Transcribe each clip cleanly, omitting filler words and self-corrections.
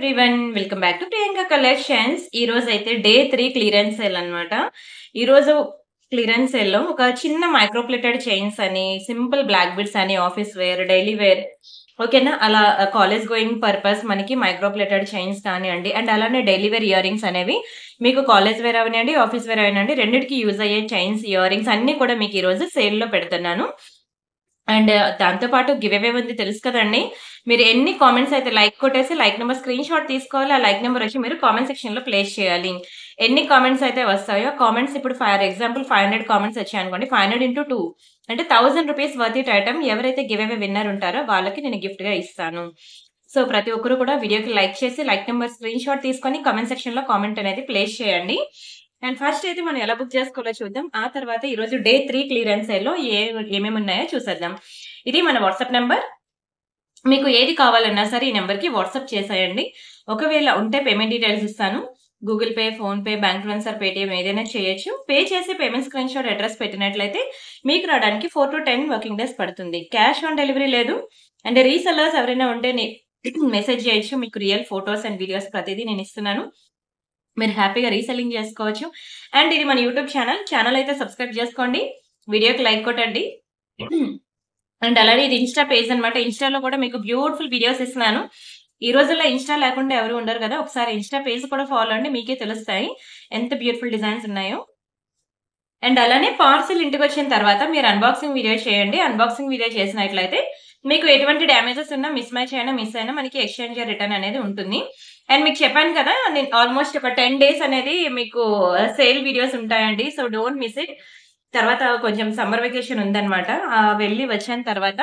Everyone. Welcome back to Priyanka collections. ఈ రోజు అయితే డే 3 క్లియరెన్స్ సేల్ అన్నమాట. ఈ రోజు క్లియరెన్స్ సేల్‌లో ఒక చిన్న మైక్రో ప్లేటెడ్ చైన్స్ అని, సింపుల్ బ్లాక్ బీడ్స్ అని, ఆఫీస్ వేర్, డైలీ వేర్ ఓకేనా? అలా కాలేజ్ గోయింగ్ పర్పస్ మనకి మైక్రో ప్లేటెడ్ చైన్స్ కానియండి, అండ్ అలానే డైలీ వేర్ ఇయర్ రింగ్స్ అనేవి మీకు కాలేజ్ వేర్ అవనియండి, ఆఫీస్ వేర్ అవనియండి, రెండిటికి యూజ్ అయ్యే చైన్స్, ఇయర్ రింగ్స్ అన్నీ కూడా మీకు ఈ రోజు సేల్‌లో పెడుతున్నాను. అండ్ దాంతో పాటు గివ్ అవే ఉంది తెలుసు కదండీ! మీరు ఎన్ని కామెంట్స్ అయితే లైక్ కొట్టేసి లైక్ నంబర్ స్క్రీన్ షాట్ తీసుకోవాలి. ఆ లైక్ నంబర్ వచ్చి మీరు కామెంట్ సెక్షన్‌లో ప్లేస్ చేయాలి. ఎన్ని కామెంట్స్ అయితే వస్తాయో కామెంట్స్ ఇప్పుడు ఫర్ ఎగ్జాంపుల్ 500 కామెంట్స్ వచ్చాయనుకోండి. 500 ఇంటూ 2 అంటే ₹1000 వర్త్ ఇట్ ఐటెమ్ ఎవరైతే గివ్ అవే విన్నర్ ఉంటారో వాళ్ళకి నేను గిఫ్ట్‌గా ఇస్తాను. సో, ప్రతి ఒక్కరు కూడా వీడియోకి లైక్ చేసి లైక్ నంబర్ స్క్రీన్ షాట్ తీసుకొని కామెంట్ సెక్షన్‌లో కామెంట్ అనేది ప్లేస్ చేయండి. అండ్ ఫస్ట్ అయితే మనం ఎలా బుక్ చేసుకోవాలో చూద్దాం. ఆ తర్వాత ఈరోజు డే 3 క్లియరెన్స్ సేల్‌లో ఏమేమి ఉన్నాయో చూసేద్దాం. ఇది మన వాట్సాప్ నంబర్. మీకు ఏది కావాలన్నా సరే ఈ నంబర్‌కి వాట్సాప్ చేసేయండి. ఒకవేళ ఉంటే పేమెంట్ డీటెయిల్స్ ఇస్తాను. Google pay, PhonePe, bank transfer, Paytm ఏదైనా చేయొచ్చు. పే చేసి పేమెంట్ స్క్రీన్ షాట్ అడ్రెస్ పెట్టినట్లయితే మీకు రావడానికి 4-10 వర్కింగ్ డేస్ పడుతుంది. క్యాష్ ఆన్ డెలివరీ లేదు. అండ్ రీసెల్లర్స్ ఎవరైనా ఉంటే మెసేజ్ చేయొచ్చు. మీకు రియల్ ఫోటోస్ అండ్ వీడియోస్ ప్రతిదీ నేను ఇస్తున్నాను. మీరు హ్యాపీగా రీసెల్లింగ్ చేసుకోవచ్చు. అండ్ ఇది మన యూట్యూబ్ ఛానల్. ఛానల్ అయితే సబ్స్క్రైబ్ చేసుకోండి. వీడియోకి లైక్ కొట్టండి. అండ్ అలాగే ఇది ఇన్‌స్టా పేజ్ అన్నమాట. ఇన్‌స్టాలో కూడా మీకు బ్యూటిఫుల్ వీడియోస్ ఇస్తున్నాను. ఈ రోజుల్లో ఇన్‌స్టా లేకుండా ఎవరు ఉండరు కదా! ఒకసారి ఇన్‌స్టా పేజ్ కూడా ఫాలో అవ్వండి. మీకే తెలుస్తాయి ఎంత బ్యూటిఫుల్ డిజైన్స్ ఉన్నాయో. అండ్ అలానే పార్సెల్ ఇంటికొచ్చిన తర్వాత మీరు అన్బాక్సింగ్ వీడియో చేయండి. అన్బాక్సింగ్ వీడియో చేసినట్లయితే మీకు ఎటువంటి డ్యామేజెస్ ఉన్నా, మిస్ అయినా మనకి ఎక్స్‌చేంజ్ రిటర్న్ అనేది ఉంటుంది. అండ్ మీకు చెప్పాను కదా! నేను ఆల్‌మోస్ట్ ఒక 10 డేస్ అనేది మీకు సేల్ వీడియోస్ ఉంటాయండి. So, don't miss it. తర్వాత కొంచెం సమ్మర్ వెకేషన్ ఉందన్నమాట. వెళ్లి వచ్చిన తర్వాత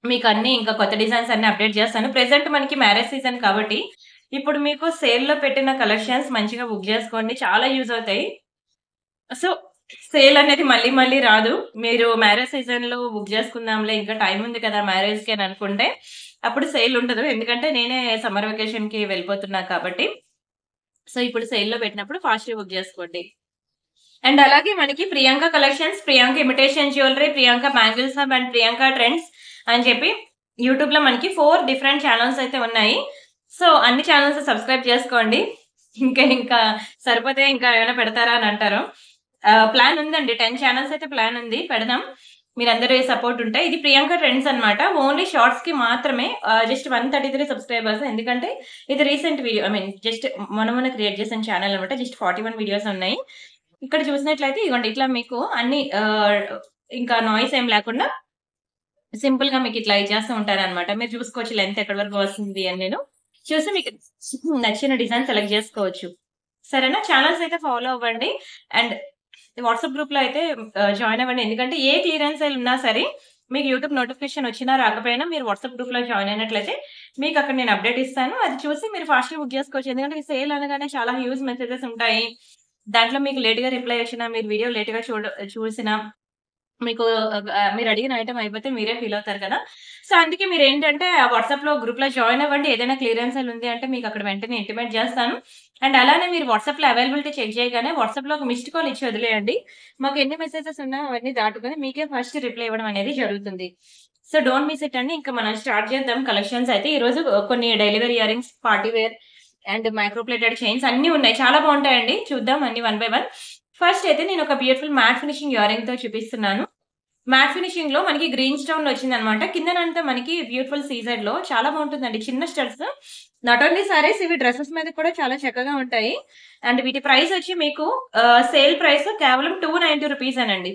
మీకు అన్నీ ఇంకా కొత్త డిజైన్స్ అన్నీ అప్డేట్ చేస్తాను. ప్రెజెంట్ మనకి మ్యారేజ్ సీజన్ కాబట్టి ఇప్పుడు మీకు సేల్‌లో పెట్టిన కలెక్షన్స్ మంచిగా బుక్ చేసుకోండి. చాలా యూజ్ అవుతాయి. సో, సేల్ అనేది మళ్ళీ మళ్ళీ రాదు. మీరు మ్యారేజ్ సీజన్‌లో బుక్ చేసుకుందాంలే ఇంకా టైమ్ ఉంది కదా! మ్యారేజ్‌కి అని అనుకుంటే అప్పుడు సేల్ ఉండదు. ఎందుకంటే నేనే సమ్మర్ వెకేషన్‌కి వెళ్ళిపోతున్నా కాబట్టి. సో, ఇప్పుడు సేల్‌లో పెట్టినప్పుడు ఫాస్ట్‌గా బుక్ చేసుకోండి. అండ్ అలాగే మనకి Priyanka collections, Priyanka imitation jewellery, Priyanka bangles hub and Priyanka trends అని చెప్పి యూట్యూబ్‌లో మనకి 4 డిఫరెంట్ ఛానెల్స్ అయితే ఉన్నాయి. సో, అన్ని ఛానెల్స్ సబ్స్క్రైబ్ చేసుకోండి. ఇంకా సరిపోతే ఇంకా ఏమైనా పెడతారా అని అంటారు. ప్లాన్ ఉందండి. 10 ఛానెల్స్ అయితే ప్లాన్ ఉంది. పెడదాం. మీరందరి సపోర్ట్ ఉంటే. ఇది ప్రియాంక ట్రెండ్స్ అన్నమాట. ఓన్లీ షార్ట్స్‌కి మాత్రమే జస్ట్ 133 సబ్స్క్రైబర్స్. ఎందుకంటే ఇది recent video. I mean just మొన్న క్రియేట్ చేసిన ఛానెల్ అన్నమాట. జస్ట్ 41 వీడియోస్ ఉన్నాయి. ఇక్కడ చూసినట్లయితే ఇదిగోండి ఇట్లా మీకు అన్ని ఇంకా నాయిస్ ఏం లేకుండా సింపుల్‌గా మీకు ఇట్లా ఇచ్చేస్తూ ఉంటారన్నమాట. మీరు చూసుకోవచ్చు లెంత్ ఎక్కడి వరకు వస్తుంది అని నేను. చూసి మీకు నచ్చిన డిజైన్ సెలెక్ట్ చేసుకోవచ్చు. సరేనా? ఛానెల్స్ అయితే ఫాలో అవ్వండి. అండ్ వాట్సాప్ గ్రూప్‌లో అయితే జాయిన్ అవ్వండి. ఎందుకంటే ఏ క్లియరెన్స్ సేల్ ఉన్నా సరే మీకు యూట్యూబ్ నోటిఫికేషన్ వచ్చినా రాకపోయినా మీరు వాట్సాప్ గ్రూప్‌లో జాయిన్ అయినట్లయితే మీకు అక్కడ నేను అప్డేట్ ఇస్తాను. అది చూసి మీరు ఫాస్ట్‌గా బుక్ చేసుకోవచ్చు. ఎందుకంటే ఈ సేల్ అనగానే చాలా హ్యూజ్ మెసేజెస్ ఉంటాయి. దాంట్లో మీకు లేట్‌గా రిప్లై వచ్చినా, మీరు వీడియో లేట్‌గా చూసినా మీకు మీరు అడిగిన ఐటెమ్ అయిపోతే మీరే ఫీల్ అవుతారు కదా! సో, అందుకే మీరేంటంటే వాట్సాప్‌లో గ్రూప్‌లో జాయిన్ అవ్వండి. ఏదైనా క్లియరెన్స్ సేల్ ఉంది అంటే మీకు అక్కడ వెంటనే ఇంటిమేట్ చేస్తాను. అండ్ అలానే మీరు వాట్సాప్‌లో అవైలబిలిటీ చెక్ చేయగానే వాట్సాప్‌లో ఒక మిస్డ్ కాల్ ఇచ్చి వదిలేయండి. మాకు ఎన్ని మెసేజెస్ ఉన్నా అవన్నీ దాటుకొని మీకే ఫస్ట్ రిప్లై ఇవ్వడం అనేది జరుగుతుంది. సో, డోంట్ మిస్ ఇట్ అండి. ఇంకా మనం స్టార్ట్ చేద్దాం కలెక్షన్స్ అయితే. ఈరోజు కొన్ని daily wear earrings, party wear and micro plated chains అన్నీ ఉన్నాయి. చాలా బాగుంటాయండి. చూద్దాం అన్ని వన్ బై వన్. ఫస్ట్ అయితే నేను ఒక బ్యూటిఫుల్ మ్యాట్ ఫినిషింగ్ ఇయర్ రింగ్‌తో చూపిస్తున్నాను. మ్యాట్ ఫినిషింగ్‌లో మనకి గ్రీన్ స్టోన్‌లో వచ్చిందన్నమాట. కిందనంతా మనకి బ్యూటిఫుల్ సీజెడ్‌లో చాలా బాగుంటుందండి. చిన్న స్టడ్స్. నాట్ ఓన్లీ సారీస్ ఇవి డ్రెసెస్ మీద కూడా చాలా చక్కగా ఉంటాయి. అండ్ వీటి ప్రైస్ వచ్చి మీకు సేల్ ప్రైస్ కేవలం ₹290 అనండి.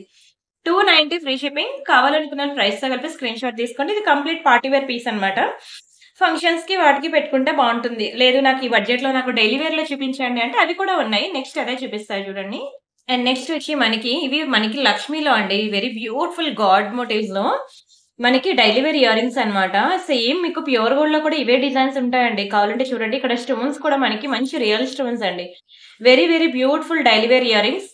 290 ఫ్రీ షిప్పింగ్. కావాలనుకున్న ప్రైస్‌తో కలిపి స్క్రీన్ షాట్ తీసుకోండి. ఇది కంప్లీట్ పార్టీ వేర్ పీస్ అన్నమాట. ఫంక్షన్స్‌కి వాటికి పెట్టుకుంటే బాగుంటుంది. లేదు నాకు ఈ బడ్జెట్‌లో నాకు డైలీ వేర్‌లో చూపించండి అంటే అవి కూడా ఉన్నాయి. నెక్స్ట్ అదే చూపిస్తా చూడండి. అండ్ నెక్స్ట్ వచ్చి ఇవి మనకి లక్ష్మీలో అండి. వెరీ బ్యూటిఫుల్ గాడ్ మోటివ్స్‌లో మనకి డైలీ వేర్ ఇయర్ రింగ్స్ అన్నమాట. సేమ్ మీకు ప్యూర్ గోల్డ్‌లో కూడా ఇవే డిజైన్స్ ఉంటాయండి. కావాలంటే చూడండి ఇక్కడ స్టోన్స్ కూడా మనకి మంచి రియల్ స్టోన్స్ అండి. Very beautiful daily wear earrings.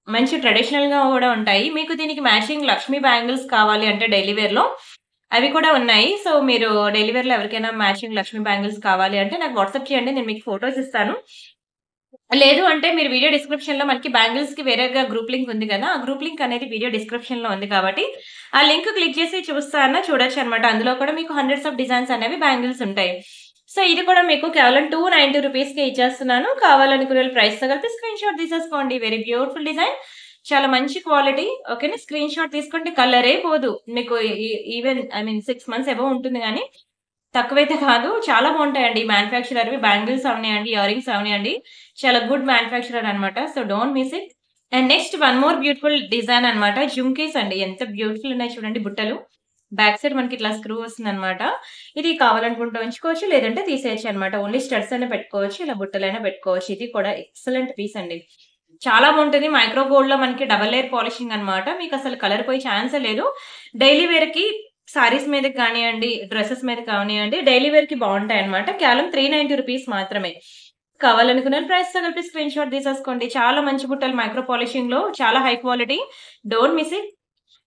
మంచి ట్రెడిషనల్‌గా కూడా ఉంటాయి. మీకు దీనికి మ్యాచింగ్ లక్ష్మీ బ్యాంగిల్స్ కావాలి అంటే డైలీ వేర్‌లో అవి కూడా ఉన్నాయి. సో, మీరు డైలీ వేర్‌లో ఎవరికైనా మ్యాచింగ్ లక్ష్మీ బ్యాంగిల్స్ కావాలి అంటే నాకు వాట్సాప్ చేయండి. నేను మీకు ఫోటోస్ ఇస్తాను. లేదు అంటే మీరు వీడియో డిస్క్రిప్షన్‌లో మనకి బ్యాంగిల్స్‌కి వేరేగా గ్రూప్ లింక్ ఉంది కదా! ఆ గ్రూప్ లింక్ అనేది వీడియో డిస్క్రిప్షన్‌లో ఉంది కాబట్టి, ఆ లింక్ క్లిక్ చేసి చూడొచ్చనమాట. అందులో కూడా మీకు హండ్రెడ్స్ ఆఫ్ డిజైన్స్ అనేవి బ్యాంగిల్స్ ఉంటాయి. సో ఇది కూడా మీకు కేవలం 290 రూపీస్‌కే ఇచ్చేస్తున్నాను. కావాలనుకునే ప్రైస్‌తో కలిపి స్క్రీన్ షాట్ తీసేసుకోండి. Very beautiful design. చాలా మంచి క్వాలిటీ. ఓకేనా. స్క్రీన్ షాట్ తీసుకుంటే కలరే పోదు. మీకు ఈవెన్ 6 మంత్స్ అబోవ్ ఉంటుంది గానీ తక్కువైతే కాదు. చాలా బావుంటాయండి. మ్యానుఫ్యాక్చరర్‌వి బ్యాంగిల్స్ అవనియండి, ఇయర్ రింగ్స్ అవనియండి. చాలా గుడ్ మ్యానుఫ్యాక్చరర్ అన్నమాట. So don't miss it. And next one more beautiful design అన్నమాట. జుంకీస్ అండి. ఎంత బ్యూటిఫుల్ ఉన్నాయి చూడండి బుట్టలు. బ్యాక్ సైడ్ మనకి ఇట్లా స్క్రూ వస్తుందన్నమాట. ఇది కావాలనుకుంటే ఉంచుకోవచ్చు. లేదంటే తీసేయొచ్చు అన్నమాట. ఓన్లీ స్టడ్స్ అయినా పెట్టుకోవచ్చు. ఇలా బుట్టలైనా పెట్టుకోవచ్చు. ఇది కూడా ఎక్సలెంట్ పీస్ అండి. చాలా బావుంటది. మైక్రో గోల్డ్‌లో మనకి డబుల్ లేయర్ పాలిషింగ్ అన్నమాట. మీకసలు కలర్ పోయే ఛాన్సే లేదు. డైలీ వేర్‌కి సారీస్ మీదకి కానియండి, డ్రెసెస్ మీద కానియండి, డైలీ వేర్‌కి బావుంటాయన్నమాట. కేవలం 390 రూపీస్ మాత్రమే. కావాలనుకున్న ప్రైస్‌తో కలిపి స్క్రీన్ షాట్ తీసేసుకోండి. చాలా మంచి బుట్టలు మైక్రో పాలిషింగ్‌లో చాలా high quality. Don't miss it.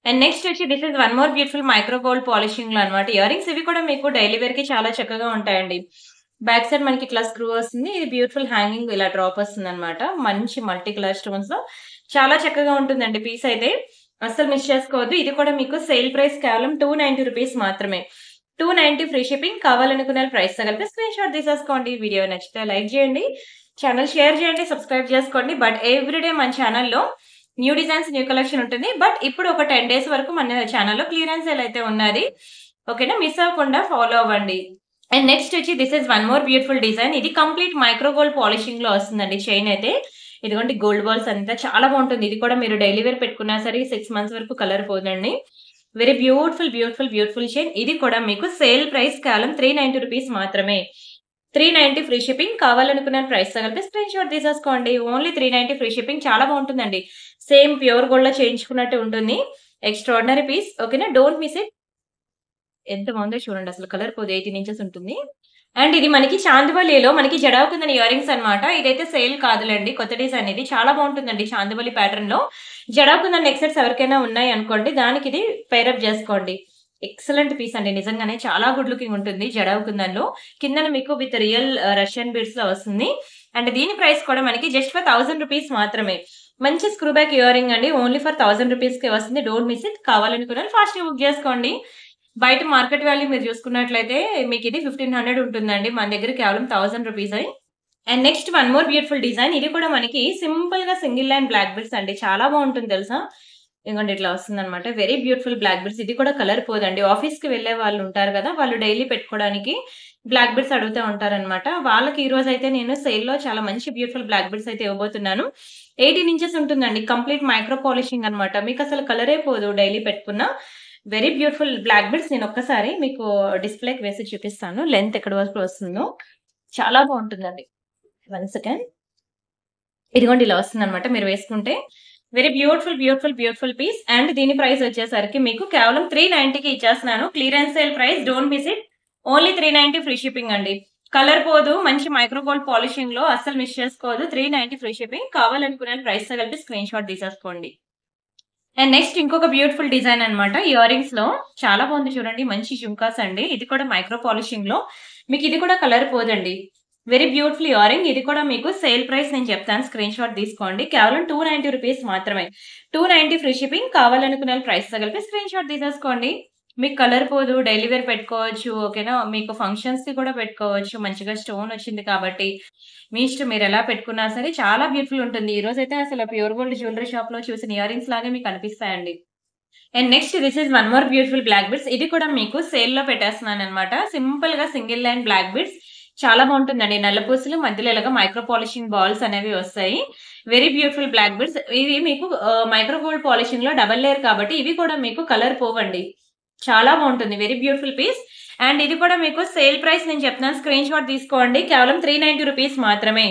And next వచ్చి this is one more beautiful micro gold పాలిషింగ్‌లో అన్నమాట. ఇయర్ రింగ్స్ ఇవి కూడా మీకు డైలీ వేర్‌కి చాలా చక్కగా ఉంటాయండి. బ్యాక్ సైడ్ మనకి ఇట్లా స్క్రూ వస్తుంది. ఇది బ్యూటిఫుల్ హ్యాంగింగ్ ఇలా డ్రాప్ వస్తుందన్నమాట. మంచి మల్టీ కలర్ స్టోన్స్‌లో చాలా చక్కగా ఉంటుందండి పీస్ అయితే. అస్సలు మిస్ చేసుకోవద్దు. ఇది కూడా మీకు సేల్ ప్రైస్ కేవలం 290 రూపీస్ మాత్రమే. 290 ఫ్రీ షిప్పింగ్. కావాలనుకున్న ప్రైస్‌తో కలిపి స్క్రీన్ షాట్ తీసేసుకోండి. వీడియో నచ్చితే లైక్ చేయండి. ఛానల్ షేర్ చేయండి. సబ్స్క్రైబ్ చేసుకోండి. బట్ ఎవ్రీడే మన ఛానల్‌లో న్యూ డిజైన్స్, న్యూ కలెక్షన్ ఉంటుంది. బట్ ఇప్పుడు ఒక 10 డేస్ వరకు మన ఛానల్‌లో క్లియరెన్స్ సేల్ అయితే ఉన్నది. ఓకేనా. మిస్ అవ్వకుండా ఫాలో అవ్వండి. అండ్ నెక్స్ట్ వచ్చి this is one more beautiful design. ఇది కంప్లీట్ మైక్రో గోల్డ్ పాలిషింగ్‌లో వస్తుందండి చైన్ అయితే. ఇదిగోండి గోల్డ్ బాల్స్ అంతా చాలా బావుంటుంది. ఇది కూడా మీరు డైలీ వేర్ పెట్టుకున్నా సరే 6 మంత్స్ వరకు కలర్ పోదండి. Very beautiful, beautiful, beautiful chain. ఇది కూడా మీకు సేల్ ప్రైస్ కేవలం 390 రూపీస్ మాత్రమే. 390 ఫ్రీ షిప్పింగ్. కావాలనుకున్న ప్రైస్‌తో కలిపి స్క్రీన్ షాట్ తీసేసుకోండి. Only 390 free shipping. చాలా బావుంటుందండి. సేమ్ ప్యూర్ గోల్డ్‌లో చేయించుకున్నట్టు ఉంటుంది. Extraordinary piece. ఓకేనా. Don't miss it. ఎంత బావుందో చూడండి అసలు కలర్ పోదు. 18 ఇంచెస్ ఉంటుంది. అండ్ ఇది మనకి చాందివలిలో మనకి జడావుకుందని ఇయర్ రింగ్స్ అన్నమాట. ఇదైతే సేల్ కాదులెండి. కొత్త డిజైన్ ఇది. చాలా బావుంటుందండి చాందివలి ప్యాటర్న్‌లో. జడావుకుందన్ నెక్ సెట్స్ ఎవరికైనా ఉన్నాయి అనుకోండి. దానికి ఇది పెయిర్ అప్ చేసుకోండి. ఎక్సలెంట్ పీస్ అండి. నిజంగానే చాలా గుడ్ లుకింగ్ ఉంటుంది జడావుకుందన్‌లో. కిందన మీకు విత్ రియల్ రష్యన్ బీడ్స్‌లో వస్తుంది. అండ్ దీని ప్రైస్ కూడా మనకి జస్ట్ ఫర్ 1000 రూపీస్ మాత్రమే. మంచి స్క్రూ బ్యాక్ ఇయర్ రింగ్ అండి. ఓన్లీ ఫర్ 1000 రూపీస్‌కే వస్తుంది. Don't miss it. కావాలనుకున్న ఫాస్ట్‌గా బుక్ చేసుకోండి. బయట మార్కెట్ వాల్యూ మీరు చూసుకున్నట్లయితే మీకిది 1500 ఉంటుందండి. మన దగ్గర కేవలం 1000 రూపీసే. And next one more beautiful design. ఇది కూడా మనకి సింపుల్‌గా సింగిల్ లైన్ బ్లాక్ బీడ్స్ అండి. చాలా బావుంటుంది తెలుసా? ఇదిగోండి ఇట్లా వస్తుందన్నమాట. Very beautiful black beads. ఇది కూడా కలర్ పోదండి. ఆఫీస్‌కి వెళ్ళే వాళ్ళు ఉంటారు కదా! వాళ్ళు డైలీ పెట్టుకోవడానికి బ్లాక్ బీడ్స్ అడుగుతా ఉంటారన్నమాట. వాళ్ళకి ఈ రోజైతే నేను సేల్‌లో చాలా మంచి బ్యూటిఫుల్ బ్లాక్ బీడ్స్ అయితే ఇవ్వబోతున్నాను. 18 ఇంచెస్ ఉంటుందండి. కంప్లీట్ మైక్రో పాలిషింగ్ అన్నమాట. మీకసలు కలరే పోదు డైలీ పెట్టుకున్నా. Very beautiful black beads. నేను ఒక్కసారి మీకు డిస్‌ప్లేకి వేసి చూపిస్తాను. లెంత్ ఎక్కడి వరకు వస్తుందో. చాలా బావుంటుందండి. One second. ఇదిగోండి ఇలా వస్తుందన్నమాట మీరు వేసుకుంటే. Very beautiful, beautiful, beautiful piece. And దీని ప్రైస్ వచ్చేసరికి మీకు కేవలం 390కి ఇచ్చేస్తున్నాను. Clearance sale price. Don't miss it. Only 390 free shipping అండి. కలర్ పోదు. మంచి మైక్రో గోల్డ్ పాలిషింగ్‌లో అస్సలు మిస్ చేసుకోవద్దు. 390 ఫ్రీ షిప్పింగ్. కావాలనుకున్న ప్రైస్‌తో కలిపి స్క్రీన్ షాట్ తీసేసుకోండి. అండ్ నెక్స్ట్ ఇంకొక బ్యూటిఫుల్ డిజైన్ అన్నమాట. ఇయర్ రింగ్స్‌లో చాలా బాగుంది చూడండి. మంచి జుంకాస్ అండి. ఇది కూడా మైక్రో పాలిషింగ్‌లో. మీకు ఇది కూడా కలర్ పోదండి. Very beautiful earrings. ఇది కూడా మీకు సేల్ ప్రైస్ నేను చెప్తాను. స్క్రీన్ షాట్ తీసుకోండి. కేవలం 290 రూపీస్ మాత్రమే. 290 ఫ్రీ షిప్పింగ్. కావాలనుకున్న ప్రైస్‌తో కలిపి స్క్రీన్ షాట్ తీసేసుకోండి. మీకు కలర్ పోదు. డైలీ వేర్ పెట్టుకోవచ్చు. ఓకేనా. మీకు ఫంక్షన్స్‌కి కూడా పెట్టుకోవచ్చు. మంచిగా స్టోన్ వచ్చింది కాబట్టి మీ ఇష్టం. మీరెలా పెట్టుకున్నా సరే చాలా బ్యూటిఫుల్ ఉంటుంది. ఈ రోజైతే అసలు ప్యూర్ గోల్డ్ జ్యువెల్లరీ షాప్‌లో చూసిన ఇయర్ రింగ్స్ లాగే మీకు అనిపిస్తాయండి. And next this is one more beautiful black beads. ఇది కూడా మీకు సేల్‌లో పెట్టేస్తున్నానన్నమాట. సింపుల్‌గా సింగిల్ లైన్ బ్లాక్ బీడ్స్. చాలా బావుంటుందండి. నల్ల పూసలు మధ్యలో ఇలాగా మైక్రో పాలిషింగ్ బాల్స్ అనేవి వస్తాయి. Very beautiful black beads. ఇవి మీకు మైక్రో గోల్డ్ పాలిషింగ్‌లో డబుల్ లేయర్ కాబట్టి ఇవి కూడా మీకు కలర్ పోవండి. చాలా బావుంటుంది. Very beautiful piece. అండ్ ఇది కూడా మీకు సేల్ ప్రైస్ నేను చెప్తున్నాను. స్క్రీన్ షాట్ తీసుకోండి. కేవలం 390 రూపీస్ మాత్రమే.